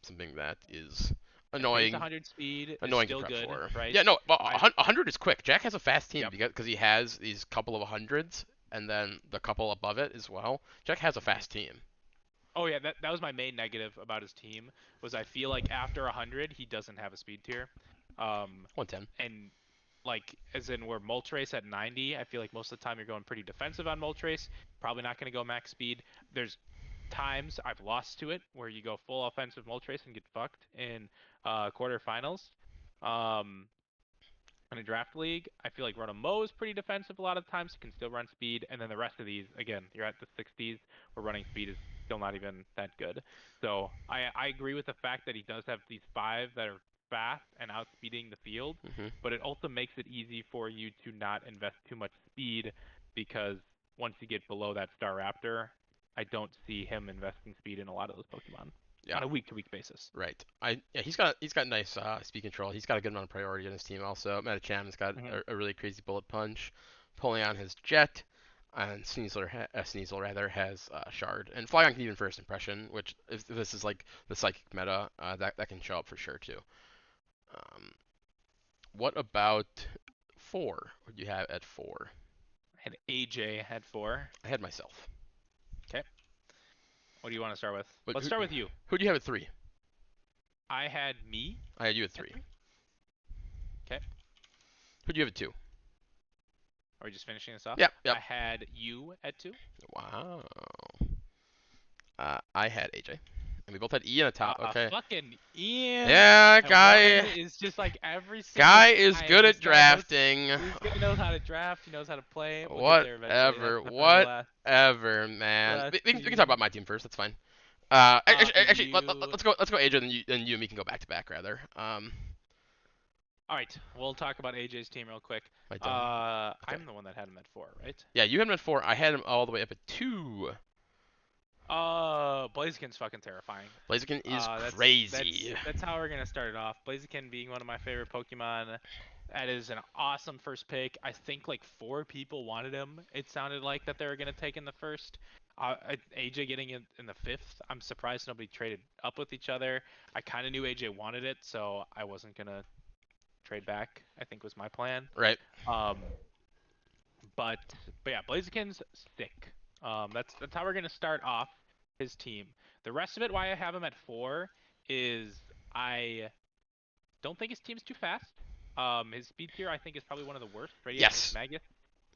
Something that is And phase annoying. 100 speed is Annoying to still prep good, for. right? Yeah, no, well, I 100 is quick. Jack has a fast team Yep. because he has these couple of hundreds and then the couple above it as well. Jack has a Mhm. fast team. Oh yeah, that was my main negative about his team was I feel like after 100 he doesn't have a speed tier. Um 110. and like as in where Moltres at 90, I feel like most of the time you're going pretty defensive on Moltres, probably not going to go max speed. There's times I've lost to it where you go full offensive Moltres and get fucked in quarterfinals. Um in a draft league, I feel like Rotom-Mow is pretty defensive a lot of times. You can still run speed, and then the rest of these, again, you're at the 60s where running speed is still not even that good. So I agree with the fact that he does have these five that are fast and outspeeding the field, Hmm. but it also makes it easy for you to not invest too much speed because once you get below that Staraptor, I don't see him investing speed in a lot of those Pokemon Yeah, on a week-to-week basis. right. Yeah, he's got nice speed control. He's got a good amount of priority in his team also. Metacham's got Hmm. a really crazy bullet punch. Pulling on his jet, and Sneasel rather has Shard, and Flygon can even first impression, which if this is like the psychic meta, that can show up for sure too. Um, what about four? What do you have at four? And AJ had four. I had myself. Okay. What do you want to start with? But Let's start with you. who do you have at three? I had me I had you at at three. three. Okay. Who do you have at two? Are we just finishing this off? Yep, yep. I had you at two. Wow. I had AJ, and we both had E on the top. Okay. Fucking Ian Yeah, at one guy. is just like every single Guy is time. good at drafting. He knows how to draft. He knows how to play. We'll get there eventually. Whatever, That's whatever, man. last We can talk team. about my team first. That's fine. Actually, You. let's go AJ, then you and me can go back to back rather. All right. We'll talk about AJ's team real quick. Am I done? Okay. I'm the one that had him at four, right? Yeah, you had him at four. I had him all the way up at two. Blaziken's fucking terrifying. Blaziken is That's crazy. that's how we're gonna start it off. Blaziken being one of my favorite Pokemon. That is an awesome first pick. I think like four people wanted him. It sounded like that they were gonna take in the first. AJ getting it in the fifth. I'm surprised nobody traded up with each other. I kind of knew AJ wanted it, so I wasn't gonna trade back. I think was my plan. Right. Um, but yeah, Blaziken's sick. That's how we're gonna start off his team. The rest of it, why I have him at four, is I don't think his team's too fast. His speed tier I think is probably one of the worst. Radiant Yes. Magus,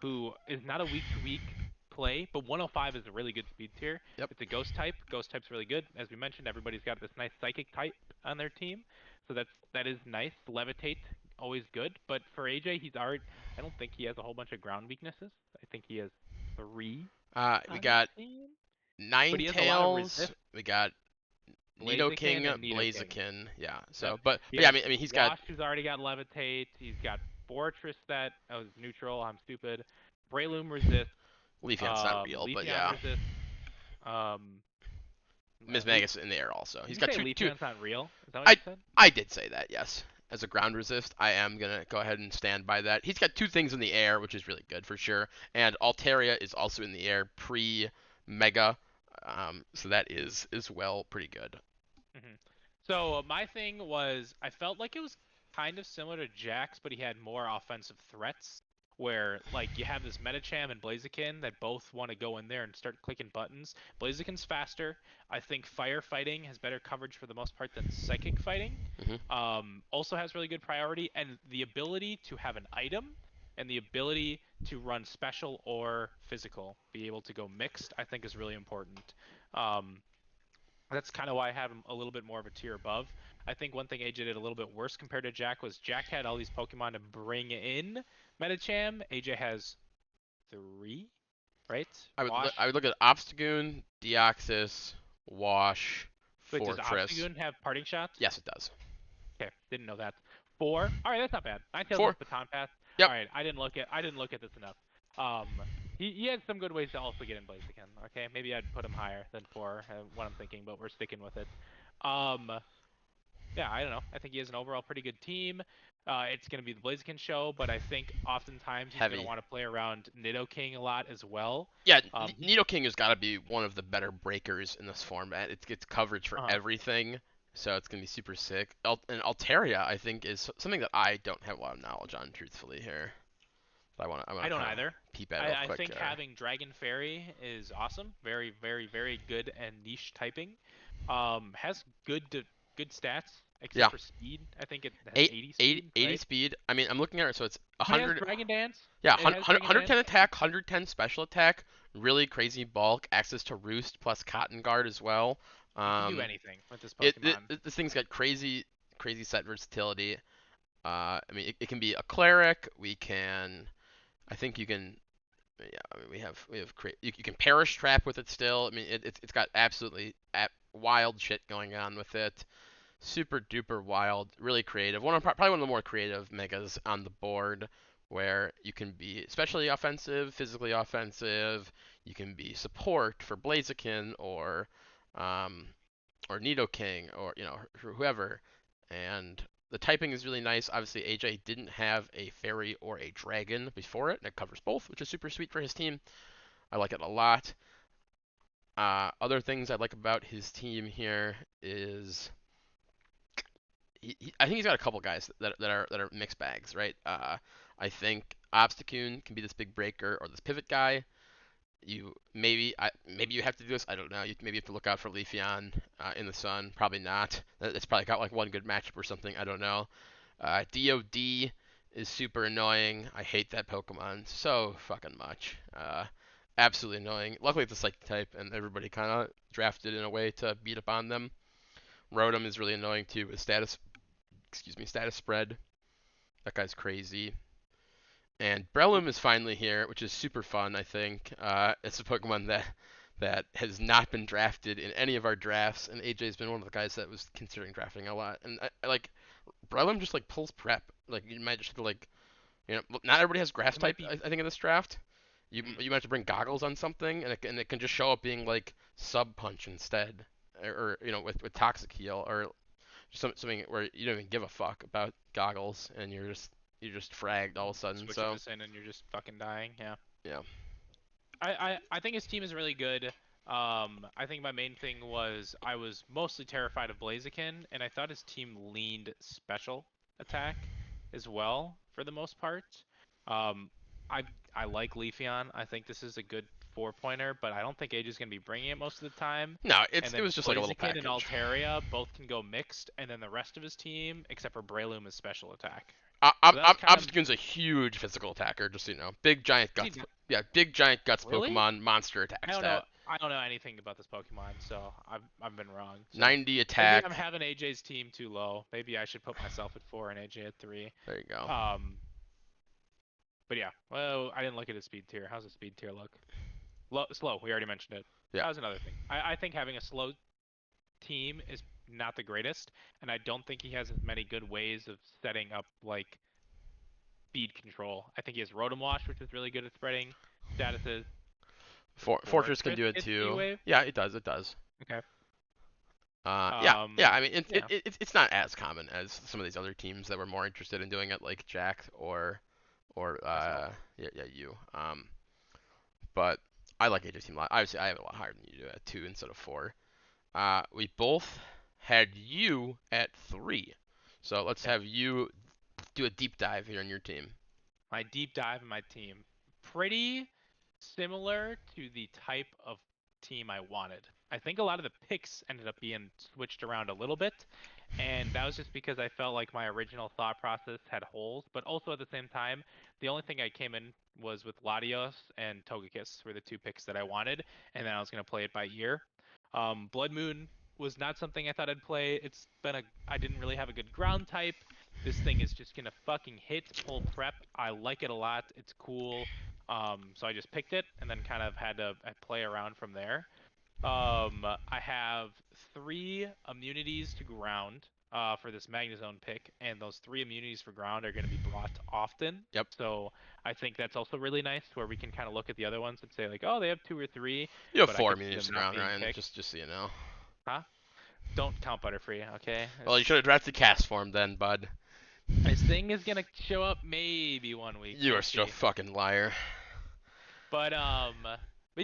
who is not a week-to-week play, but 105 is a really good speed tier. Yep. It's a ghost type. Ghost type's really good. As we mentioned, everybody's got this nice psychic type on their team, so that is nice. Levitate, always good. But for AJ, I don't think he has a whole bunch of ground weaknesses. I think he has three We on his got team. But Nine he has a lot of Tails. resist. We got Nidoking, Blaziken and Nidoking. Blaziken. Yeah. Yep. So, but He yeah, has I mean, he's got Wash, who's already got Levitate. He's got Fortress that was neutral. I'm stupid. Breloom resist. Leafeon's not real, but Leafeon yeah. resist. Um, Miss Magus in the air also. Did He's you got say two. Leafeon's not real? Is that what you said? I did say that, yes. As a ground resist, I am gonna go ahead and stand by that. He's got two things in the air, which is really good for sure. And Altaria is also in the air pre Mega, so that is as well pretty good. Hmm. So my thing was, I felt like it was kind of similar to Jax, but he had more offensive threats. Where like you have this Medicham and Blaziken that both want to go in there and start clicking buttons. Blaziken's faster. I think firefighting has better coverage for the most part than psychic fighting. Hmm. Also has really good priority and the ability to have an item and the ability to run special or physical, be able to go mixed. I think is really important. Um, That's kind of why I have him a little bit more of a tier above. I think one thing AJ did a little bit worse compared to Jack was Jack had all these Pokemon to bring in Metacham. AJ has three, right? Wash. I would look at Obstagoon, Deoxys, Wash, Wait, does Fortress. Obstagoon have parting shots? Yes, it does. Okay, didn't know that. Four. All right, that's not bad. Ninetales has Four. Baton Pass. All Yep. right, I didn't look at this enough. He had some good ways to also get in Blaziken. Okay, maybe I'd put him higher than four. What I'm thinking, but we're sticking with it. Um, yeah, I don't know. I think he has an overall pretty good team. It's going to be the Blaziken show, but I think oftentimes he's going to Heavy. want to play around Nidoking a lot as well. Yeah, He, Nidoking has got to be one of the better breakers in this format. It gets coverage for uh, everything, so it's gonna be super sick. And Altaria, I think, is something that I don't have a lot of knowledge on, truthfully here. But I I wanna don't kind of either. peep at it real I quick think here. having Dragon Fairy is awesome. Very, very, very good and niche typing. Has good stats Yeah, except for speed. I think it has eight, 80 80, speed, 80 right? speed. I mean, I'm looking at it, so it's But it has 100. Dragon Dance. Yeah, It has Dragon Dance. 110 attack, 110 special attack, really crazy bulk, access to Roost plus Cotton Guard as well. You can do Um, anything with this Pokemon. this thing's got crazy set versatility. I mean, it can be a cleric. I think you can. Yeah, I mean, you can perish trap with it still. I mean, it's got absolutely wild shit going on with it. Super duper wild, really creative. Probably one of the more creative megas on the board, where you can be especially offensive, physically offensive. You can be support for Blaziken um, or Nidoking or whoever. And the typing is really nice. Obviously, AJ didn't have a fairy or a dragon before it, and it covers both, which is super sweet for his team. I like it a lot. Other things I like about his team here is I think he's got a couple guys that are mixed bags, right? I think Obstacoon can be this big breaker or this pivot guy. Maybe you have to do this. I don't know. You maybe have to look out for Leafeon in the sun. Probably not. It's probably got like one good matchup or something. I don't know. DOD is super annoying. I hate that Pokemon so fucking much. Absolutely annoying. Luckily it's a psychic type, and everybody kind of drafted in a way to beat up on them. Rotom is really annoying too. With status spread. That guy's crazy. And Breloom is finally here, which is super fun. I think it's a Pokemon that has not been drafted in any of our drafts, and AJ's been one of the guys that was considering drafting a lot. And I like Breloom just like pulls prep. Like you might just have to like not everybody has grass It might type. be. I think in this draft, Mm, you might have to bring goggles on something, and it can just show up being like sub punch instead, or with toxic heal or something where you don't even give a fuck about goggles, and you're just fragged all of a sudden. switching So this in and you're just fucking dying. Yeah. yeah, I think his team is really good. I think my main thing was I was mostly terrified of Blaziken, and I thought his team leaned special attack as well for the most part. Um, I I like Leafeon. I think this is a good four-pointer, but I don't think Age is going to be bringing it most of the time. no, And it then was just like a little Blaziken and package. Altaria both can go mixed, and then the rest of his team, except for Breloom, is special attack. So that's kind of Obstagoon's a huge physical attacker, just so you know. Big giant is he guts. Yeah, big giant guts really? Pokemon, monster attack I don't know. stat. I don't know anything about this Pokemon, so I've been wrong. So 90 maybe I'm attack. having AJ's team too low. Maybe I should put myself at four and AJ at three. There you go. Um, but yeah. Well, I didn't look at his speed tier. How's his speed tier look? Slow. We already mentioned it. Yeah. That was another thing. I think having a slow team is not the greatest, and I don't think he has as many good ways of setting up like speed control. I think he has Rotom Wash, which is really good at spreading statuses. Fortress can Fortress do it gets Speed too. Wave. Yeah, it does. It does. Okay. Yeah. I mean, Yeah. it's not as common as some of these other teams that were more interested in doing it, like Jack or Myself. yeah you. But I like AJ's team a lot. Obviously, I have it a lot higher than you do at 2 instead of 4. We both had you at 3. So let's Yep. have you do a deep dive here on your team. My deep dive in my team. Pretty similar to the type of team I wanted. I think a lot of the picks ended up being switched around a little bit, and that was just because I felt like my original thought process had holes, but also at the same time, the only thing I came in was with Latios and Togekiss were the two picks that I wanted, and then I was going to play it by ear. Blood Moon was not something I thought I'd play. I didn't really have a good ground type. This thing is just gonna fucking hit pull prep. I like it a lot. It's cool. So I just picked it and then kind of had to play around from there. I have 3 immunities to ground for this Magnezone pick, and those 3 immunities for ground are going to be brought often. Yep. So I think that's also really nice, where we can kind of look at the other ones and say like, oh, they have 2 or 3, You have but I four could see immunities them to not ground, being Ryan. picked. Just so you know. Huh? Don't count Butterfree, okay? Well, you should have drafted cast form then, bud. This thing is gonna show up maybe one week. You We'll are such a see. fucking liar. But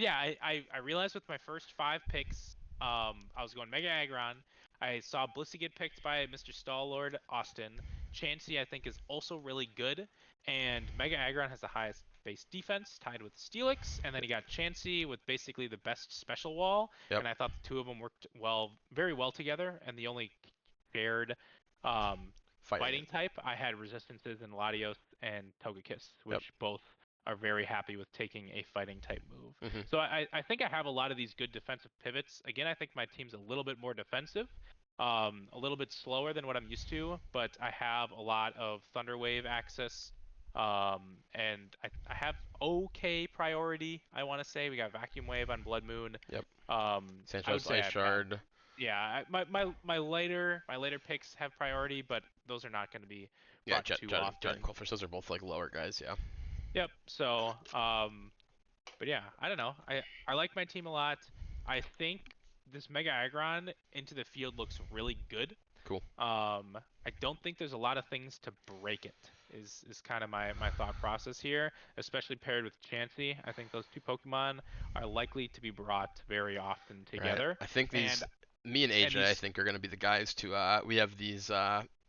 yeah, I realized with my first 5 picks, I was going Mega Aggron. I saw Blissey get picked by Mr. Stalllord Austin. Chansey I think is also really good, and Mega Aggron has the highest base defense, tied with Steelix, and then he got Chansey with basically the best special wall, Yep. and I thought the two of them worked very well together, and the only shared fighting type I had resistances in Latios and Togekiss, Yep. which both are very happy with taking a fighting type move. Mhm. So I think I have a lot of these good defensive pivots. Again, I think my team's a little bit more defensive, a little bit slower than what I'm used to, but I have a lot of Thunder Wave access, and I have okay priority. I want to say we got Vacuum Wave on Blood Moon. Yep. I would Sancho's say Ice I've got Shard. yeah. My later picks have priority, but those are not going to be Yeah, brought too Jet often. and Quillfish. Those are both like lower guys. Yeah. Yep. So, but yeah, I don't know. I like my team a lot. I think this Mega Aggron into the field looks really good. Cool. I don't think there's a lot of things to break it. Is kind of my thought process here, especially paired with Chansey. I think those two Pokemon are likely to be brought very often Right. together. I think And me and and AJ, I these think are gonna be the guys to. We have these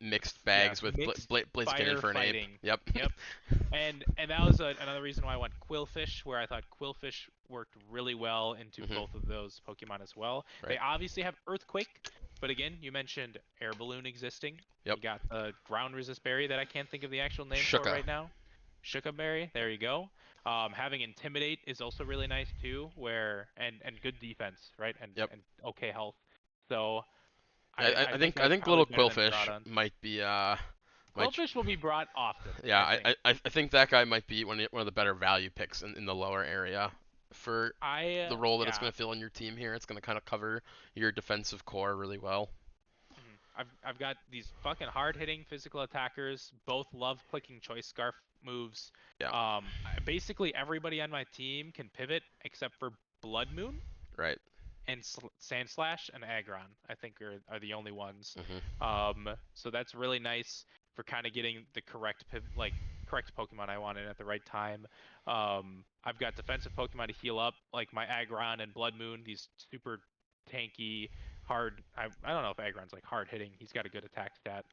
mixed yeah bags with mixed Blaziken and fire Fernape. fighting. Yep. Yep. And that was another reason why I went Quillfish, where I thought Quillfish worked really well into Mhm. both of those Pokemon as well. They Right. obviously have Earthquake, but again, you mentioned Air Balloon existing. Yep. You got the Ground Resist Berry that I can't think of the actual name for Shuka. right now. Shuka Berry, there you go. Having Intimidate is also really nice too, and good defense, right? Yep. And okay health. So Yeah, I I think think I that's think probably little better than Quillfish Groudon. might be might Quillfish will be brought often, yeah I think. I think that guy might be one of the better value picks in the lower area for the role that it's Yeah. going to fill in your team here. It's going to kind of cover your defensive core really well. I've got these fucking hard hitting physical attackers. Both love clicking choice scarf moves. Yeah. Basically everybody on my team can pivot except for Blood Moon Right. and Sand Slash and Aggron. I think are the only ones. Mhm. So that's really nice for kind of getting the correct Pokemon I wanted at the right time. I've got defensive Pokemon to heal up, like my Aggron and Blood Moon. These super tanky, hard. I don't know if Aggron's like hard hitting. He's got a good attack stat.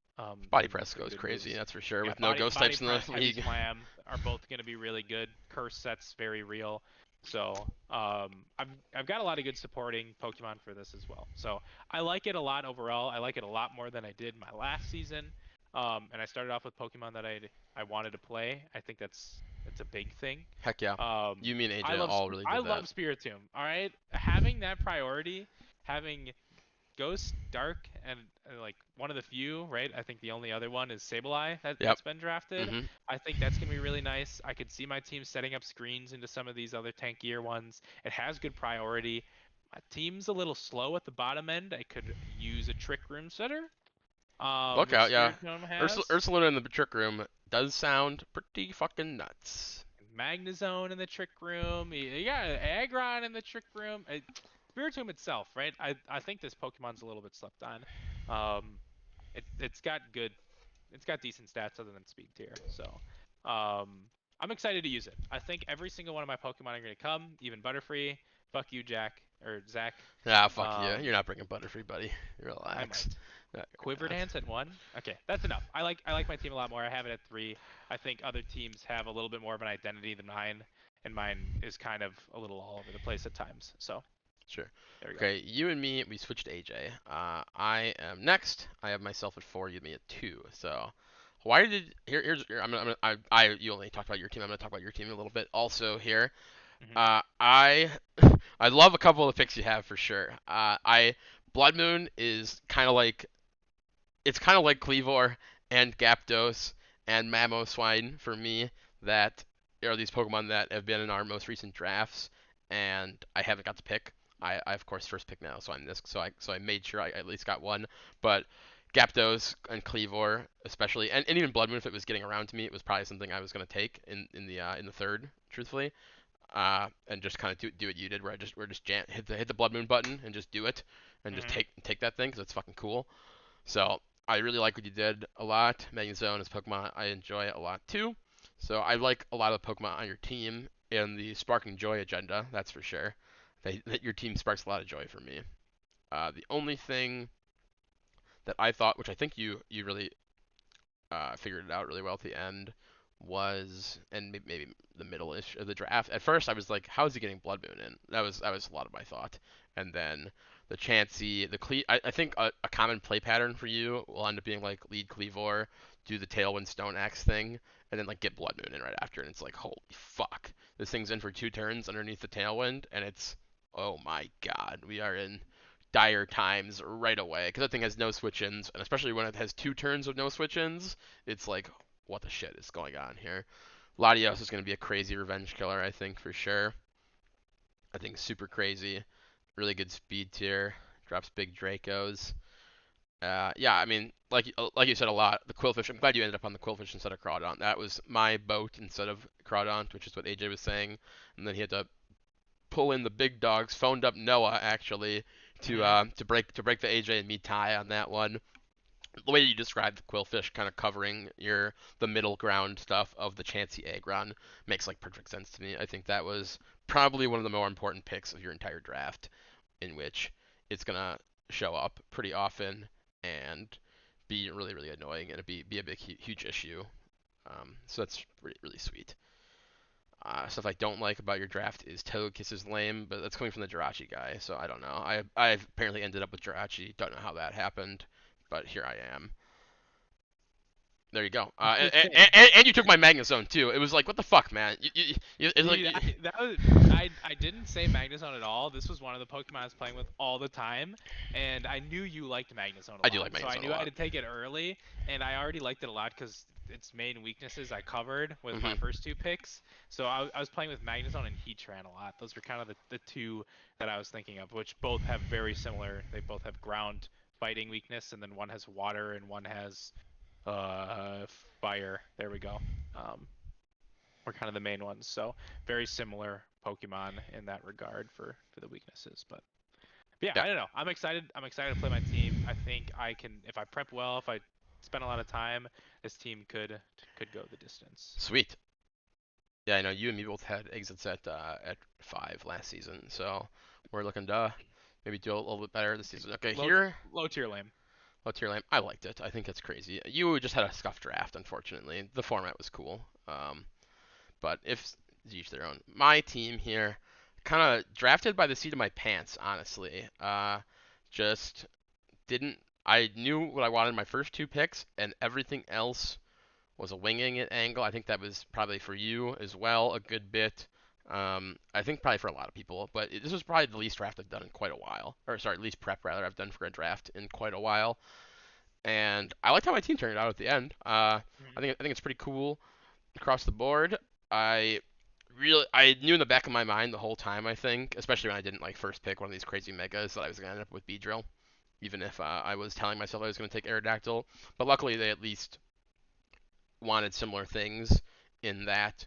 Body Some press goes good crazy, moves. that's for sure. Yeah, With no ghost body types in the press, heavy league. slam are both going to be really good. Curse set's very real. So I've got a lot of good supporting Pokemon for this as well. So I like it a lot overall. I like it a lot more than I did my last season. And I started off with Pokemon that I wanted to play. I think that's a big thing. Heck yeah. You, me, and I AJ love all really I did that. love Spiritomb. All right, having that priority, having Ghost, Dark, and like one of the few, right? I think the only other one is Sableye Yep. that's been drafted. Mhm. I think that's gonna be really nice. I could see my team setting up screens into some of these other tankier ones. It has good priority. My team's a little slow at the bottom end. I could use a Trick Room setter. Look Which out, yeah. Spiritomb has. Ursaluna in the trick room does sound pretty fucking nuts. Magnezone in the Trick Room. You got Aggron in the Trick Room. Spiritomb itself, right? I think this Pokemon's a little bit slept on. It's got decent stats other than speed tier. So, I'm excited to use it. I think every single one of my Pokemon are gonna come, even Butterfree. Fuck you, Jack or Zach. Ah, fuck you. Um, You're not bringing Butterfree, buddy. I Relax. might. No, Quiver you're not. Dance at 1. Okay, that's enough. I like my team a lot more. I have it at 3. I think other teams have a little bit more of an identity than mine, and mine is kind of a little all over the place at times. So Sure. there we go. Okay, you and me, we switched to AJ. I am next. I have myself at 4. You have me at 2. So, why did you only talked about your team. I'm gonna talk about your team a little bit also here. Hmm I I love a couple of the picks you have for sure. I Blood Moon is kind of like Cleavor and Gyarados and Mamoswine for me that are these Pokemon that have been in our most recent drafts, and I haven't got to pick. I of course first pick now, so I'm this, so I made sure I at least got one. But Gyarados and Cleavor, especially, and even Blood Moon, if it was getting around to me, it was probably something I was gonna take in the third, truthfully. And just kind of do what you did, where just hit the Blood Moon button and just do it, and just Hmm. take that thing because it's fucking cool. So I really like what you did a lot. Magnezone is Pokemon I enjoy a lot too. So I like a lot of the Pokemon on your team in the Sparking Joy agenda. That's for sure. That your team sparks a lot of joy for me. The only thing that I thought, which I think you really figured it out really well at the end, was and maybe the middle-ish of the draft. At first, I was like, "How is he getting Blood Moon in?" That was a lot of my thought. And then the Chansey, I think a common play pattern for you will end up being like lead Cleavor, do the Tailwind Stone Axe thing, and then like get Blood Moon in right after. And it's like, holy fuck, this thing's in for 2 turns underneath the Tailwind, and it's oh my god, we are in dire times right away because that thing has no switch-ins, and especially when it has 2 turns of no switch-ins, it's like, what the shit is going on here? Latios is going to be a crazy revenge killer, I think, for sure. I think super crazy. Really good speed tier. Drops big Dracos. Yeah, I mean, like you said a lot, the Quillfish. I'm glad you ended up on the Quillfish instead of Crawdont. That was my boat instead of Crawdont, which is what AJ was saying. And then he had to pull in the big dogs. Phoned up Noah actually Hmm. to break the AJ and me tie on that one. The way you described the Quillfish kind of covering the middle ground stuff of the Chansey Aggron makes like perfect sense to me. I think that was probably one of the more important picks of your entire draft, in which it's gonna show up pretty often and be really really annoying and be a big huge issue. So that's really really sweet. Stuff I don't like about your draft is Togekiss is lame, but that's coming from the Jirachi guy, so I don't know. I've apparently ended up with Jirachi. Don't know how that happened, but here I am. There you go. Okay. And you took my Magnezone too. It was like, what the fuck, man? It's like, See, that was I didn't say Magnezone at all. This was one of the Pokemon I was playing with all the time, and I knew you liked Magnezone a I do like lot, so I Magnezone a knew I had lot. to take it early, and I already liked it a lot because its main weaknesses I covered with my Hmm. first two picks. So I was playing with Magnezone and Heatran a lot. Those were kind of the two that I was thinking of, which both have very similar. They both have ground fighting weakness, and then one has water and one has uh fire. There we go. Um, are kind of the main ones. So very similar Pokemon in that regard for the weaknesses. But yeah, Yeah, I don't know. I'm excited. I'm excited to play my team. I think I can if I prep well, if I spend a lot of time, this team could go the distance. sweet. Yeah, I know you and me both had exits at 5 last season, so we're looking to maybe do a little bit better this season. Okay, Low here, low tier lane. let's hear Lamb. I liked it. I think it's crazy. You just had a scuff draft, unfortunately. The format was cool. But if each their own. My team here, kind of drafted by the seat of my pants, honestly. Just didn't. I knew what I wanted in my first 2 picks, and everything else was a winging it angle. I think that was probably for you as well a good bit. I think probably for a lot of people, but this was probably the least draft I've done in quite a while, or sorry, least prep rather I've done for a draft in quite a while. And I liked how my team turned out at the end. Mhm. I think it's pretty cool across the board. I I knew in the back of my mind the whole time. I think, especially when I didn't like first pick one of these crazy megas, that I was gonna end up with Beedrill, even if I was telling myself I was gonna take Aerodactyl. But luckily, they at least wanted similar things in that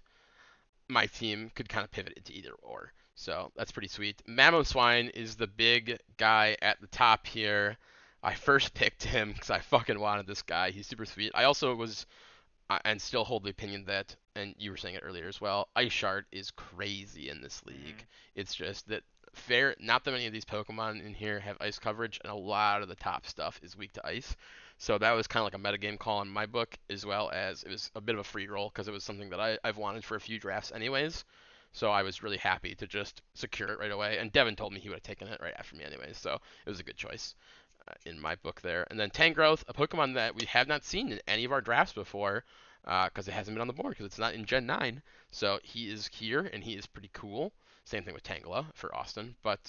my team could kind of pivot into either or. So that's pretty sweet. Mamoswine is the big guy at the top here. I first picked him because I fucking wanted this guy. He's super sweet. I also was and still hold the opinion that, and you were saying it earlier as well, Ice Shard is crazy in this league. Mhm. It's just that not that many of these Pokemon in here have ice coverage, and a lot of the top stuff is weak to ice. So that was kind of like a metagame call in my book, as well as it was a bit of a free roll because it was something that I've wanted for a few drafts anyways. So I was really happy to just secure it right away. And Devin told me he would have taken it right after me anyways, so it was a good choice in my book there. And then Tangrowth, a Pokemon that we have not seen in any of our drafts before, because it hasn't been on the board because it's not in Gen 9. So he is here and he is pretty cool. Same thing with Tangela for Austin, but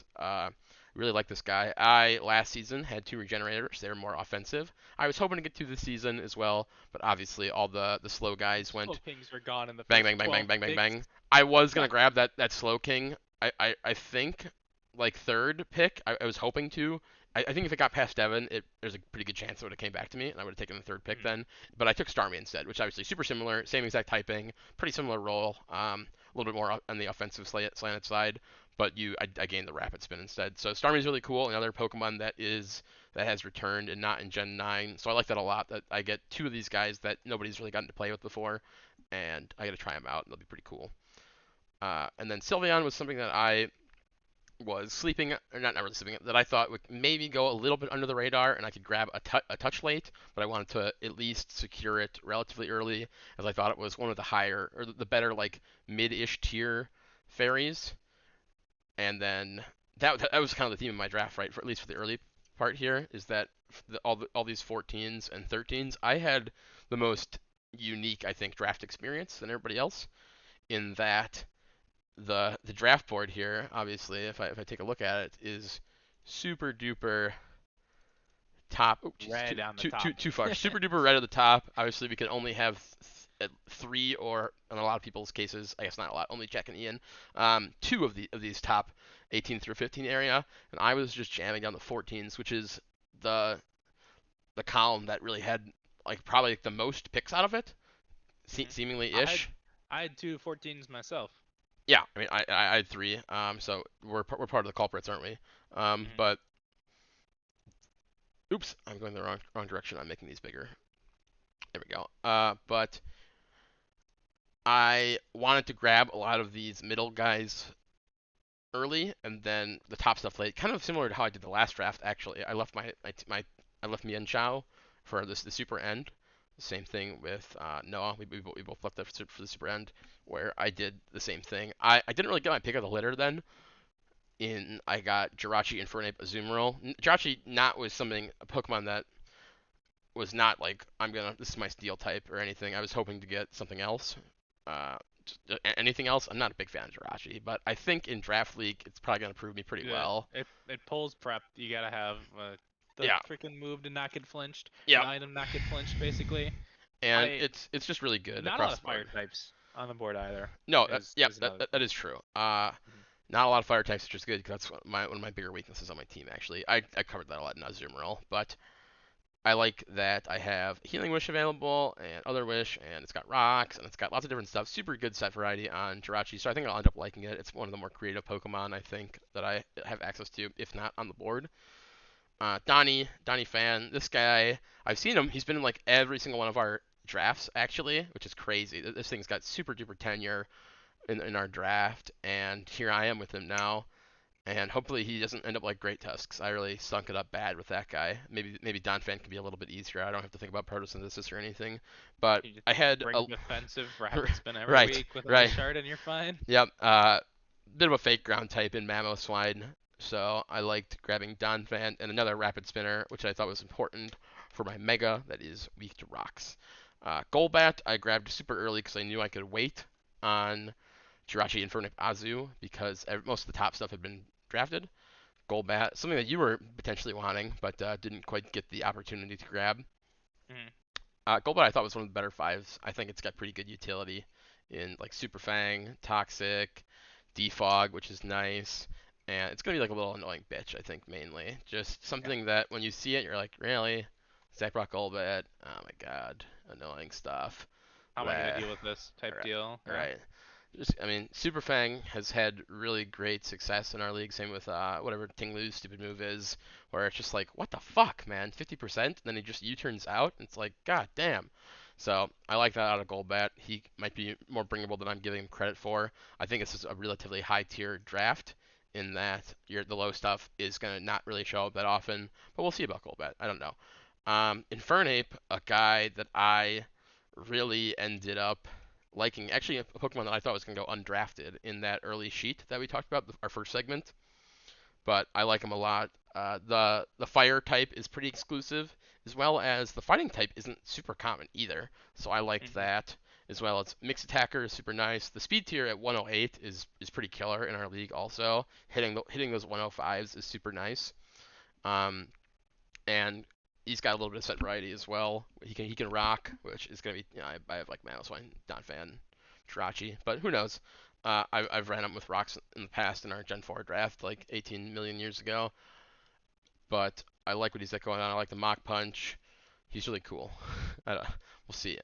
Really like this guy. I last season had two regenerators. They were more offensive. I was hoping to get to this season as well, but obviously all the slow guys Slow went Kings were gone in the bang, first bang, bang, bang, 12 bang, bang, picks. bang. I was gonna grab that slow king. I think like third pick. I was hoping to. I think if it got past Devon, there's a pretty good chance it would have came back to me, and I would have taken the third pick Mhm. then. But I took Starmie instead, which obviously super similar, same exact typing, pretty similar role. A little bit more on the offensive slanted side, but I gained the rapid spin instead. So Starmie is really cool. Another Pokemon that has returned and not in Gen 9. So I like that a lot. That I get two of these guys that nobody's really gotten to play with before, and I got to try them out, and they'll be pretty cool. And then Sylveon was something that I was sleeping, or not really sleeping, that I thought would maybe go a little bit under the radar, and I could grab a touch late, but I wanted to at least secure it relatively early, as I thought it was one of the higher, or the better, like, mid-ish tier fairies. And then that was kind of the theme of my draft, right? For at least for the early part here, is that all these 14s and 13s, I had the most unique, I think, draft experience than everybody else. In that the draft board here, obviously, if I take a look at it, is super duper top. Oh, jeez, Red on the top. too far. Super duper red at the top. Obviously, we can only have three, or in a lot of people's cases, I guess not a lot, only Jack and Ian, two of these top 18 through 15 area, and I was just jamming down the 14s, which is the the column that really had like probably like the most picks out of it, Mhm. seemingly I had ish. I had two 14s myself. Yeah, I mean, I had three. So we're part of the culprits, aren't we? Mhm. But oops, I'm going the wrong direction. I'm making these bigger. There we go. But I wanted to grab a lot of these middle guys early, and then the top stuff late. Kind of similar to how I did the last draft. Actually, I left I left Mian Chao for the super end. Same thing with Noah. We both left that for the super end, where I did the same thing. I didn't really get my pick of the litter then. I got Jirachi, Infernape, Azumarill. Jirachi not was something a Pokemon that was not like this is my steel type or anything. I was hoping to get something else. Uh, Anything else, I'm not a big fan of Jirachi, but I think in Draft League it's probably gonna prove me pretty Yeah, well. it pulls prep. You gotta have the Yeah, freaking move to not get flinched, yeah, an item not get flinched, basically. and I it's just really good Not a lot across of the fire board. types on the board either. No, yeah, Is another that thing. is true. Mhm. Not a lot of fire types, which is good because that's one of my bigger weaknesses on my team. Actually, I covered that a lot in Azumarill, but I like that I have Healing Wish available and Other Wish, and it's got rocks, and it's got lots of different stuff. Super good set variety on Jirachi, so I think I'll end up liking it. It's one of the more creative Pokemon I think that I have access to, if not on the board. Donnie Fan, this guy, I've seen him. He's been in like every single one of our drafts actually, which is crazy. This thing's got super duper tenure in our draft, and here I am with him now. And hopefully he doesn't end up like Great Tusks. I really stunk it up bad with that guy. Maybe Don Fan can be a little bit easier. I don't have to think about photosynthesis or anything. But You just I had bring a defensive rapid spin every right, week with a right. wish shard and you're fine. Yep. Bit of a fake ground type in Mamoswine. So I liked grabbing Don Fan and another rapid spinner, which I thought was important for my Mega that is weak to rocks. Golbat I grabbed super early because I knew I could wait on Jirachi, Infernape, Azu because most of the top stuff had been drafted. Golbat, something that you were potentially wanting, but didn't quite get the opportunity to grab. Mhm. Golbat I thought was one of the better fives. I think it's got pretty good utility in like Super Fang, Toxic, Defog, which is nice, and it's gonna be like a little annoying bitch. I think mainly just Yeah. something that when you see it, you're like, really, Zekrock Golbat? Oh my god, annoying stuff. How am I gonna Bleh. deal with this type Alright, deal? Yeah. alright. Just, I mean, Super Fang has had really great success in our league. Same with whatever Tinglu's stupid move is, where it's just like, what the fuck, man, 50%, and then he just U-turns out, and it's like, god damn. So I like that out of Golbat. He might be more bringable than I'm giving him credit for. I think this is a relatively high tier draft in that the low stuff is gonna not really show up that often, but we'll see about Golbat. I don't know. Infernape, a guy that I really ended up liking. Actually, a Pokemon that I thought was going to go undrafted in that early sheet that we talked about, our first segment. But I like him a lot. The fire type is pretty exclusive, as well as the fighting type isn't super common either. So I liked Mhm. that. as well. It's mixed attacker is super nice. The speed tier at 108 is pretty killer in our league. Also, hitting those 105s is super nice. Um, and he's got a little bit of set variety as well. He can rock, which is gonna be I have like Manoswine, Donphan, Jirachi, but who knows? I've ran him with rocks in the past in our Gen 4 draft like 18 million years ago, but I like what he's got going on. I like the Mach Punch. He's really cool. We'll see.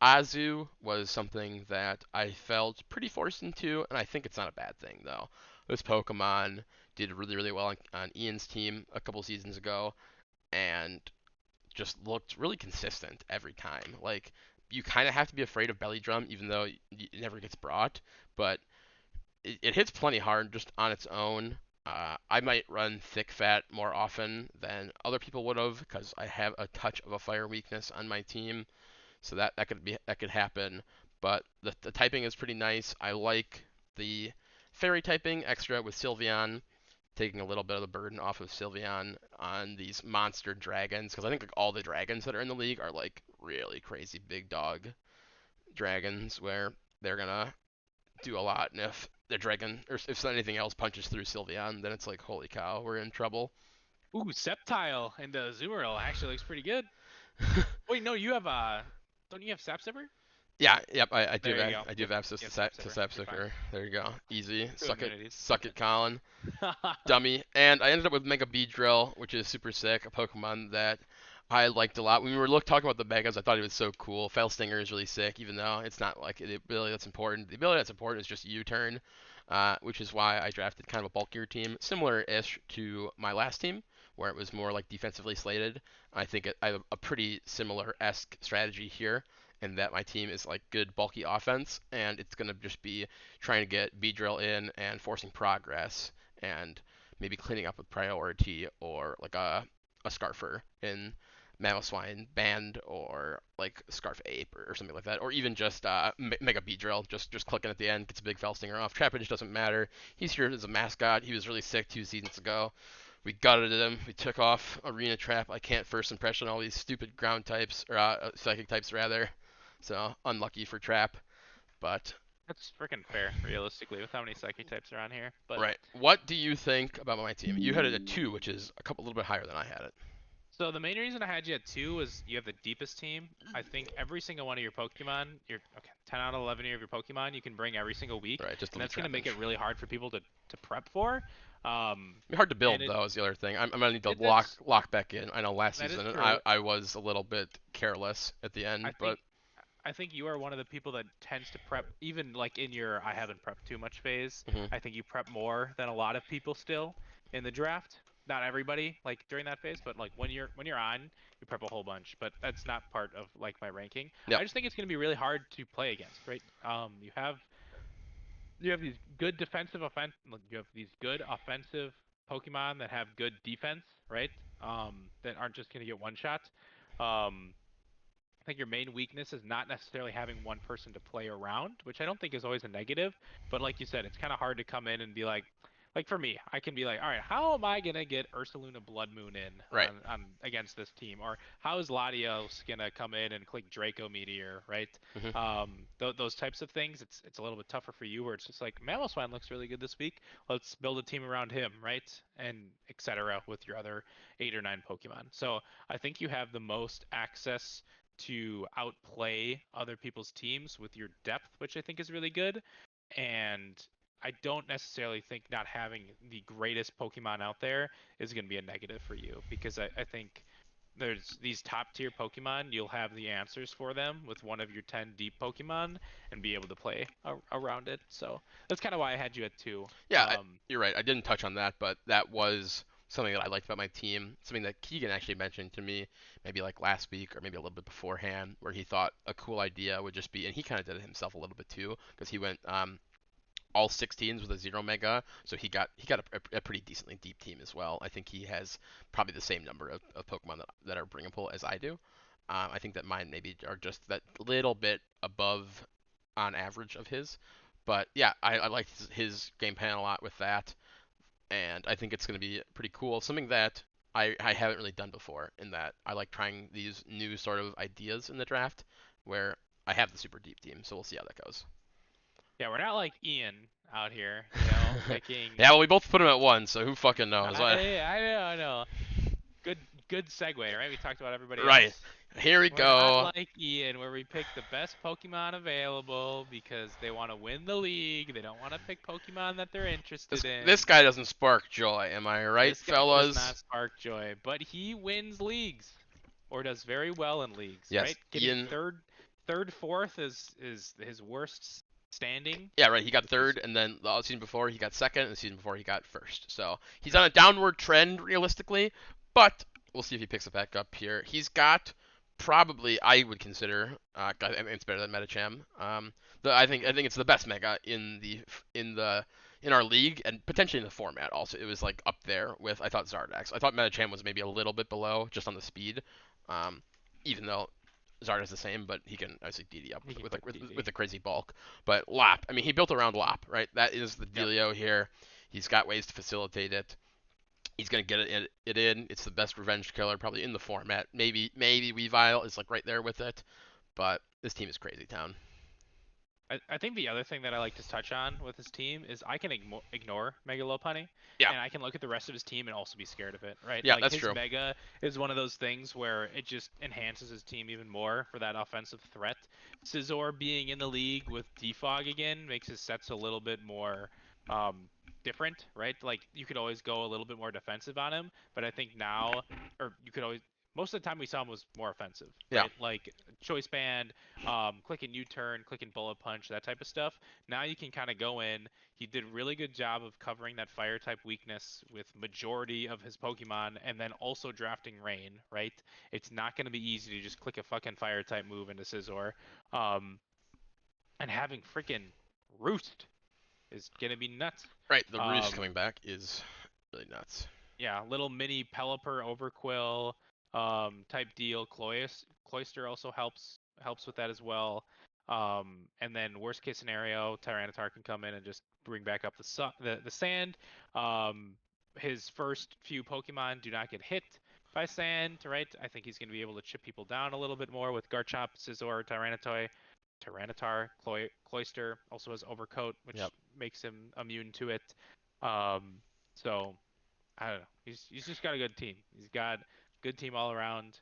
Azu was something that I felt pretty forced into, and I think it's not a bad thing though. This Pokemon did really really well on Ian's team a couple seasons ago, and just looked really consistent every time. Like you kind of have to be afraid of Belly Drum, even though it never gets brought, but it hits plenty hard just on its own. I might run Thick Fat more often than other people would have because I have a touch of a fire weakness on my team, so that could happen. But the typing is pretty nice. I like the fairy typing extra with Sylveon, taking a little bit of the burden off of Sylveon on these monster dragons, because I think like all the dragons that are in the league are like really crazy big dog dragons where they're gonna do a lot, and if the dragon or if anything else punches through Sylveon, then it's like holy cow, we're in trouble. Ooh, Sceptile and Azumarill actually looks pretty good. Wait, no, you have don't you have Sap Zipper? Yeah, yep, I do There you have go. I do Yep, have access you have to Sap Zipper. You're fine. Sapsicker. There you go, easy. Two immunities. You're Suck it, Colin. Dummy. And I ended up with Mega Beedrill, which is super sick, a Pokemon that I liked a lot. When we were talking about the Megas, I thought it was so cool. Fell Stinger is really sick, even though it's not like the ability that's important. The ability that's important is just U-turn, which is why I drafted kind of a bulkier team, similar-ish to my last team, where it was more like defensively slated. I have a pretty similar-esque strategy here, in that my team is like good bulky offense, and it's gonna just be trying to get Beedrill in and forcing progress, and maybe cleaning up with priority or like a Scarfer in Mamoswine Band or like Scarf Ape or something like that, or even just Mega Beedrill, just clicking at the end, gets a big Fellstinger off. Trapinch doesn't matter. He's here as a mascot. He was really sick 2 seasons ago. We gutted him. We took off Arena Trap. I can't first impression all these stupid ground types or psychic types rather. So unlucky for Trap, but That's freaking fair, realistically, with how many psychic types are on here. But right. What do you think about my team? You had it at 2, which is a little bit higher than I had it. so the main reason I had you at 2 is you have the deepest team. I think every single one of your Pokemon, your okay, 10 out of 11 of your Pokemon, you can bring every single week, Right, just and delete that's gonna make it Trapinch. really hard for people to prep for. Be hard to And build though is the other thing. I'm gonna need to that's lock back in. I know last that is season true. I was a little bit careless at the I end, but think I think you are one of the people that tends to prep even like in your I haven't prepped too much phase. mhm. I think you prep more than a lot of people still in the draft. Not everybody like during that phase, but like when you're on, you prep a whole bunch. But that's not part of like my ranking. Yep. I just think it's going to be really hard to play against, right? You have these good you have these good offensive Pokemon that have good defense, right? That aren't just going to get one shot. Um, I think your main weakness is not necessarily having one person to play around, which I don't think is always a negative. But like you said, it's kind of hard to come in and be like for me, I can be like, all right, how am I gonna get Ursaluna Blood Moon in Right. on against this team, or how is Latios gonna come in and click Draco Meteor, right? Mhm. Those types of things, it's a little bit tougher for you, where it's just like Mamoswine looks really good this week. Let's build a team around him, right? And etc. with your other 8 or 9 Pokemon. So I think you have the most access to outplay other people's teams with your depth, which I think is really good. And I don't necessarily think not having the greatest Pokemon out there is going to be a negative for you because I think there's these top tier Pokemon, you'll have the answers for them with one of your 10 deep Pokemon and be able to play around it. So that's kind of why I had you at 2. Yeah, you're right. I didn't touch on that, but that was something that I liked about my team. Something that Keegan actually mentioned to me maybe like last week or maybe a little bit beforehand, where he thought a cool idea would just be, and he kind of did it himself a little bit too, because he went all 16s with a 0 mega, so he got a pretty decently deep team as well. I think he has probably the same number of Pokemon that are bringable as I do. I think that mine maybe are just that little bit above on average of his. But yeah, I like his game plan a lot with that, and I think it's going to be pretty cool. Something that I haven't really done before, in that I like trying these new sort of ideas in the draft, where I have the super deep team, so we'll see how that goes. Yeah, we're not like Ian out here, you know, picking. Yeah, well, we both put him at one, so who fucking knows? I know. Good good segue, right? We talked about everybody Right. else. Here we We're not go. like Ian, where we pick the best Pokemon available because they want to win the league. They don't want to pick Pokemon that they're This interested this in. guy doesn't spark joy, am I right, This guy does fellas? not spark joy, but he wins leagues, or does very well in leagues, Yes, right? Getting Ian. fourth is his worst standing, Yeah, right. He got which is third, and then the season before he got second, and the season before he got first. So he's on a downward trend realistically, but we'll see if he picks it back up here. He's got probably I would consider I mean, it's better than Metacham. I think it's the best Mega in the in our league and potentially in the format. Also, it was like up there with I thought Zardax. I thought Metacham was maybe a little bit below just on the speed, um, even though Zarda's the same, but he can obviously DD up he can with quick like with DD. the crazy bulk. But Lop, I mean, he built around Lop, right? That is the Yep. dealio here. He's got ways to facilitate it. He's gonna get it in. It's the best revenge killer probably in the format. Maybe Weavile is like right there with it, but this team is crazy town. I think the other thing that I like to touch on with his team is I can ignore Mega Lopunny, Yeah, and I can look at the rest of his team and also be scared of it, right? yeah, Like that's his true. Mega is one of those things where it just enhances his team even more for that offensive threat. Scizor being in the league with Defog again makes his sets a little bit more different, right? Like you could always go a little bit more defensive on him, but I think now, or you could always. Most of the time we saw him was more offensive, Yeah, right? Like choice band, clicking U-turn, clicking bullet punch, that type of stuff. Now you can kind of go in. He did a really good job of covering that fire type weakness with majority of his Pokemon, and then also drafting Rain. Right? It's not going to be easy to just click a fucking fire type move into Scizor, um, and having freaking Roost is gonna be nuts. right. The Roost Um, coming back is really nuts. yeah, little mini Pelipper Overquill type deal. Cloyster also helps with that as well. And then worst case scenario, Tyranitar can come in and just bring back up the sand. Um, his first few Pokemon do not get hit by sand, right? I think he's going to be able to chip people down a little bit more with Garchomp, Scizor, Cloyster also has Overcoat, Yep. which makes him immune to it. Um, so I don't know. He's just got a good team. He's got good team all around.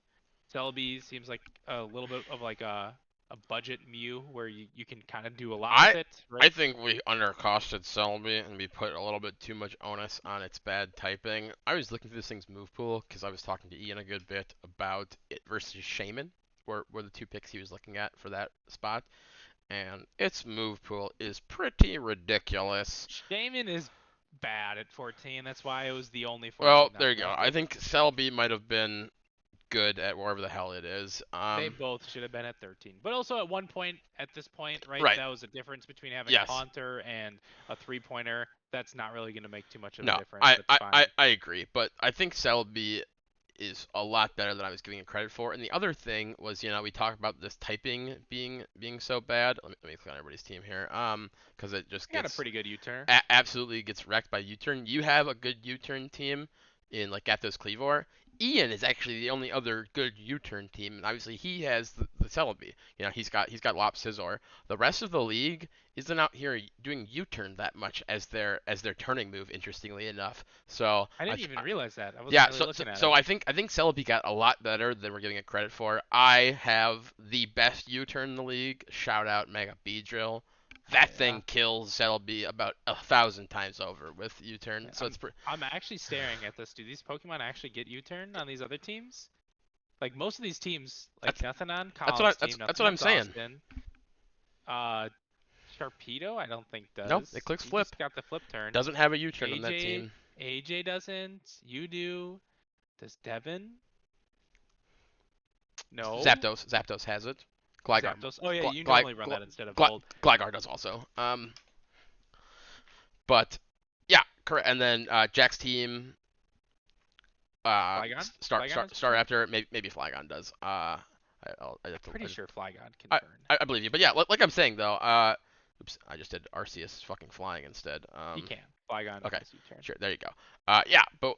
Celebi seems like a little bit of like a budget Mew where you can kind of do a lot with I it, I right? think we undercosted Celebi and we put a little bit too much onus on its bad typing. I was looking through this thing's move pool because I was talking to Ian a good bit about it versus Shaman, were the two picks he was looking at for that spot, and its move pool is pretty ridiculous. Shaman is bad at 14. That's why it was the only Well, 14 not there you go. I drafted. think Celebi might have been good at wherever the hell it is. They both should have been at 13. But also at one point, at this point, right, Right. that was a difference between having a Yes. Haunter and a three-pointer. That's not really going to make too much of a No, difference. I, That's I, I, fine. I agree, but I think Celebi is a lot better than I was giving it credit for. And the other thing was, we talked about this typing being so bad. Let me click on everybody's team here, because it just I got a gets pretty good U-turn. absolutely gets wrecked by U-turn. You have a good U-turn team in like Gathos Cleavor. Ian is actually the only other good U-turn team, and obviously he has the Celebi. He's got Lop Scizor. The rest of the league isn't out here doing U-turn that much as their turning move. Interestingly enough, so I didn't even realize that. I wasn't yeah, really so, so looking at so it. I think Celebi got a lot better than we're giving it credit for. I have the best U-turn in the league. Shout out Mega Beedrill. Hell That yeah. thing kills Celebi about 1,000 times over with U-turn. Yeah, So it's pretty. I'm actually staring at this. Do these Pokemon actually get U-turn on these other teams? Like most of these teams, like That's nothing on that's what Colin's that's team, that's nothing what on I'm saying. Dawson. Uh, Sharpedo, I don't think No, it does. clicks He flip. just got the flip turn. Doesn't have a U-turn on that AJ, team. AJ doesn't. You do. Does Devin? No. Zapdos has it. Gligar, Zapdos. Oh yeah, Gl- you Gly, normally run Gly, that instead of Gly, Volt. Gligar does also. But yeah, correct. And then Jack's team, Flygon? Star Flygon Star has Star turn? Raptor, maybe Flygon does. I have to. Pretty sure Flygon can I, turn. I believe you, but yeah, like I'm saying though. Oops, I just did Arceus fucking flying instead. He can. Flygon Okay, has U-turn. sure, there you go. Yeah, but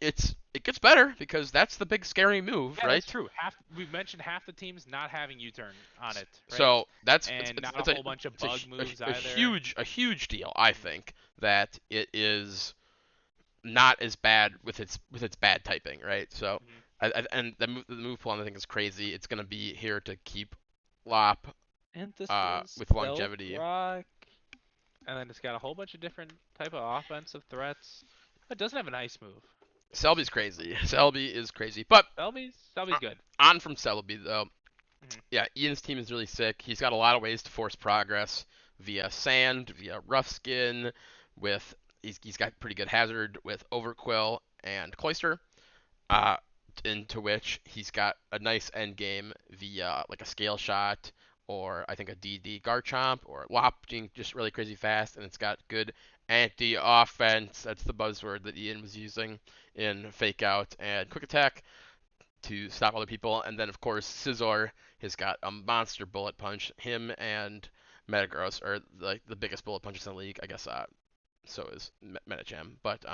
it gets better because that's the big scary move, Yeah, that's right? true. We mentioned half the teams not having U-turn on it, right? So that's And not a it's whole bunch of bug moves either. a huge deal. I think that it is not as bad with its bad typing, right? So, Mm-hmm. and the move pool I think is crazy. It's gonna be here to keep Lop Antithesis, with Stealth, longevity. Rock, and then it's got a whole bunch of different type of offensive threats. It doesn't have an ice move. Selby's crazy. Selby is crazy, but Selby's good. on from Selby though. Hmm. Yeah, Ian's team is really sick. He's got a lot of ways to force progress via sand, via rough skin, with he's got pretty good hazard with Overquill and Cloister. Uh, into which he's got a nice end game via like a scale shot or I think a DD Garchomp or Lop being just really crazy fast, and it's got good anti-offense. That's the buzzword that Ian was using in Fake Out and Quick Attack to stop other people. And then of course Scizor has got a monster bullet punch. Him and Metagross are like the biggest bullet punches in the league, I guess. So is Metacham, but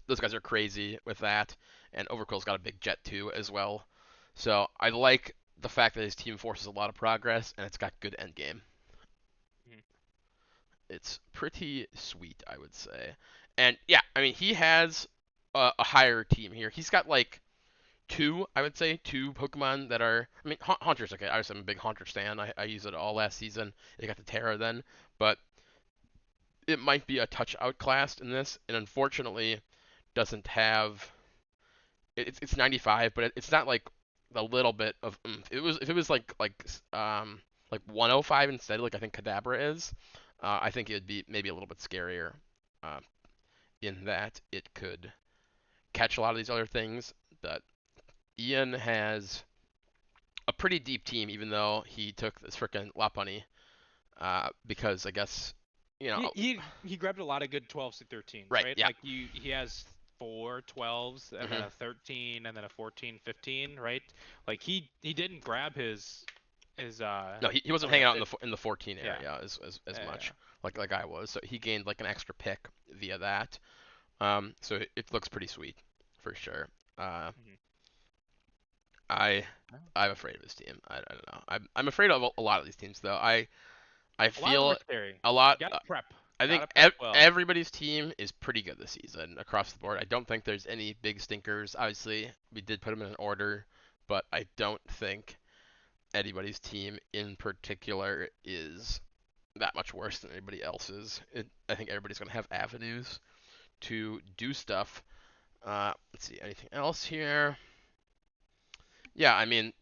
those guys are crazy with that, and Overquill's got a big jet too as well. So I like the fact that his team forces a lot of progress, and it's got good end game. Hmm. It's pretty sweet, I would say. And yeah, I mean he has a higher team here. He's got like two, I would say, two Pokemon that are. I mean, Haunter's okay. I'm a big Haunter stan. I used it all last season. They got the Terra then, but it might be a touch outclassed in this, and unfortunately doesn't have it's 95, but it's not like a little bit of oomph. It was if it was like 105 instead, like I think Kadabra is. I think it would be maybe a little bit scarier, uh, in that it could catch a lot of these other things. But Ian has a pretty deep team, even though he took this frickin' Lopunny, because I guess you know He grabbed a lot of good 12s and 13s, right, right? yeah. Like he has four 12s and then Hmm. a 13 and then a 14, 15, right? Like he didn't grab his No, he wasn't oh yeah, hanging out in the 14 yeah. area as Yeah. much like I was. So he gained like an extra pick via that. So it looks pretty sweet for sure. Uh, Mhm. I Yeah. I'm afraid of his team. I don't know. I'm afraid of a lot of these teams though. I A lot of them feel are scary. a lot. You gotta prep. I think Gotta prep well. everybody's team is pretty good this season across the board. I don't think there's any big stinkers. Obviously, we did put them in an order, but I don't think anybody's team in particular is that much worse than anybody else's. I think everybody's going to have avenues to do stuff. Let's see, anything else here? Yeah, I mean,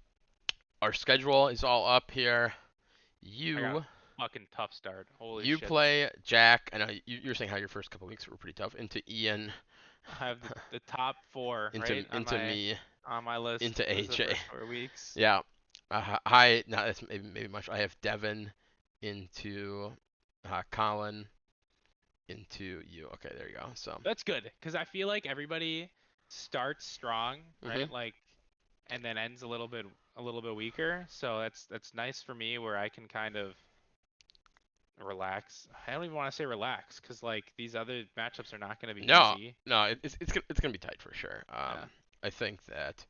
our schedule is all up here. I got a You fucking tough start. Holy you shit. play Jack. I know you're saying how your first couple weeks were pretty tough. Into Ian, I have the top four, right? into me, On my list into is the AJ. first 4 weeks. Yeah. I no, that's maybe much. I have Devin into Colin into you. Okay, there you go. So. That's good because I feel like everybody starts strong, Mhm. right? Like, and then ends a little bit weaker. So that's nice for me where I can kind of relax. I don't even want to say relax because like these other matchups are not going to be No, easy. no, it's gonna be tight for sure. Yeah. I think that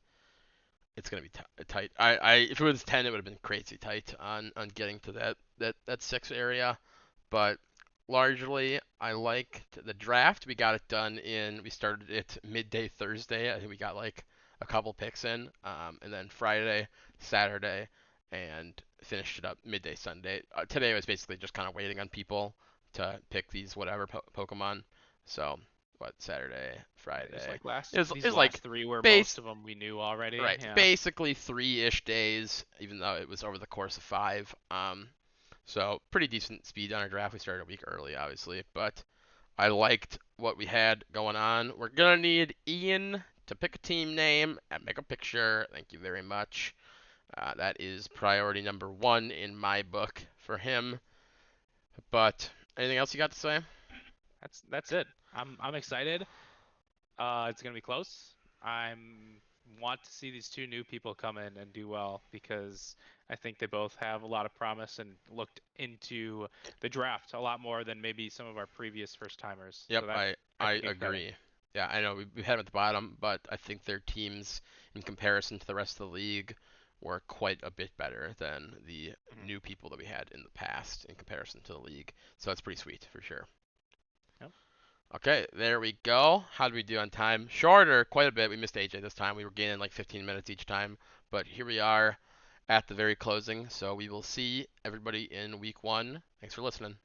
it's gonna be tight. If it was 10, it would have been crazy tight on getting to that 6 area, but largely I liked the draft. We got it done in. We started it midday Thursday. I think we got like a couple picks in, and then Friday, Saturday, and finished it up midday Sunday. Today was basically just kind of waiting on people to pick these whatever Pokemon. So what Saturday, Just Friday. like last It these was like last three where base most of them we knew already. right, Yeah. basically 3-ish days, even though it was over the course of 5. So pretty decent speed on our draft. We started a week early, obviously, but I liked what we had going on. We're gonna need Ian to pick a team name and make a picture. Thank you very much. That is priority number 1 in my book for him. But anything else you got to say? That's it. I'm excited. It's gonna be close. I'm want to see these two new people come in and do well because I think they both have a lot of promise and looked into the draft a lot more than maybe some of our previous first timers. Yep, So that I I I think exciting. agree. Yeah, I know we had them at the bottom, but I think their teams, in comparison to the rest of the league, were quite a bit better than the Hmm. new people that we had in the past in comparison to the league. So that's pretty sweet for sure. Yep. Okay, there we go. How did we do on time? Shorter, quite a bit. We missed AJ this time. We were gaining like 15 minutes each time, but here we are at the very closing. So we will see everybody in week one. Thanks for listening.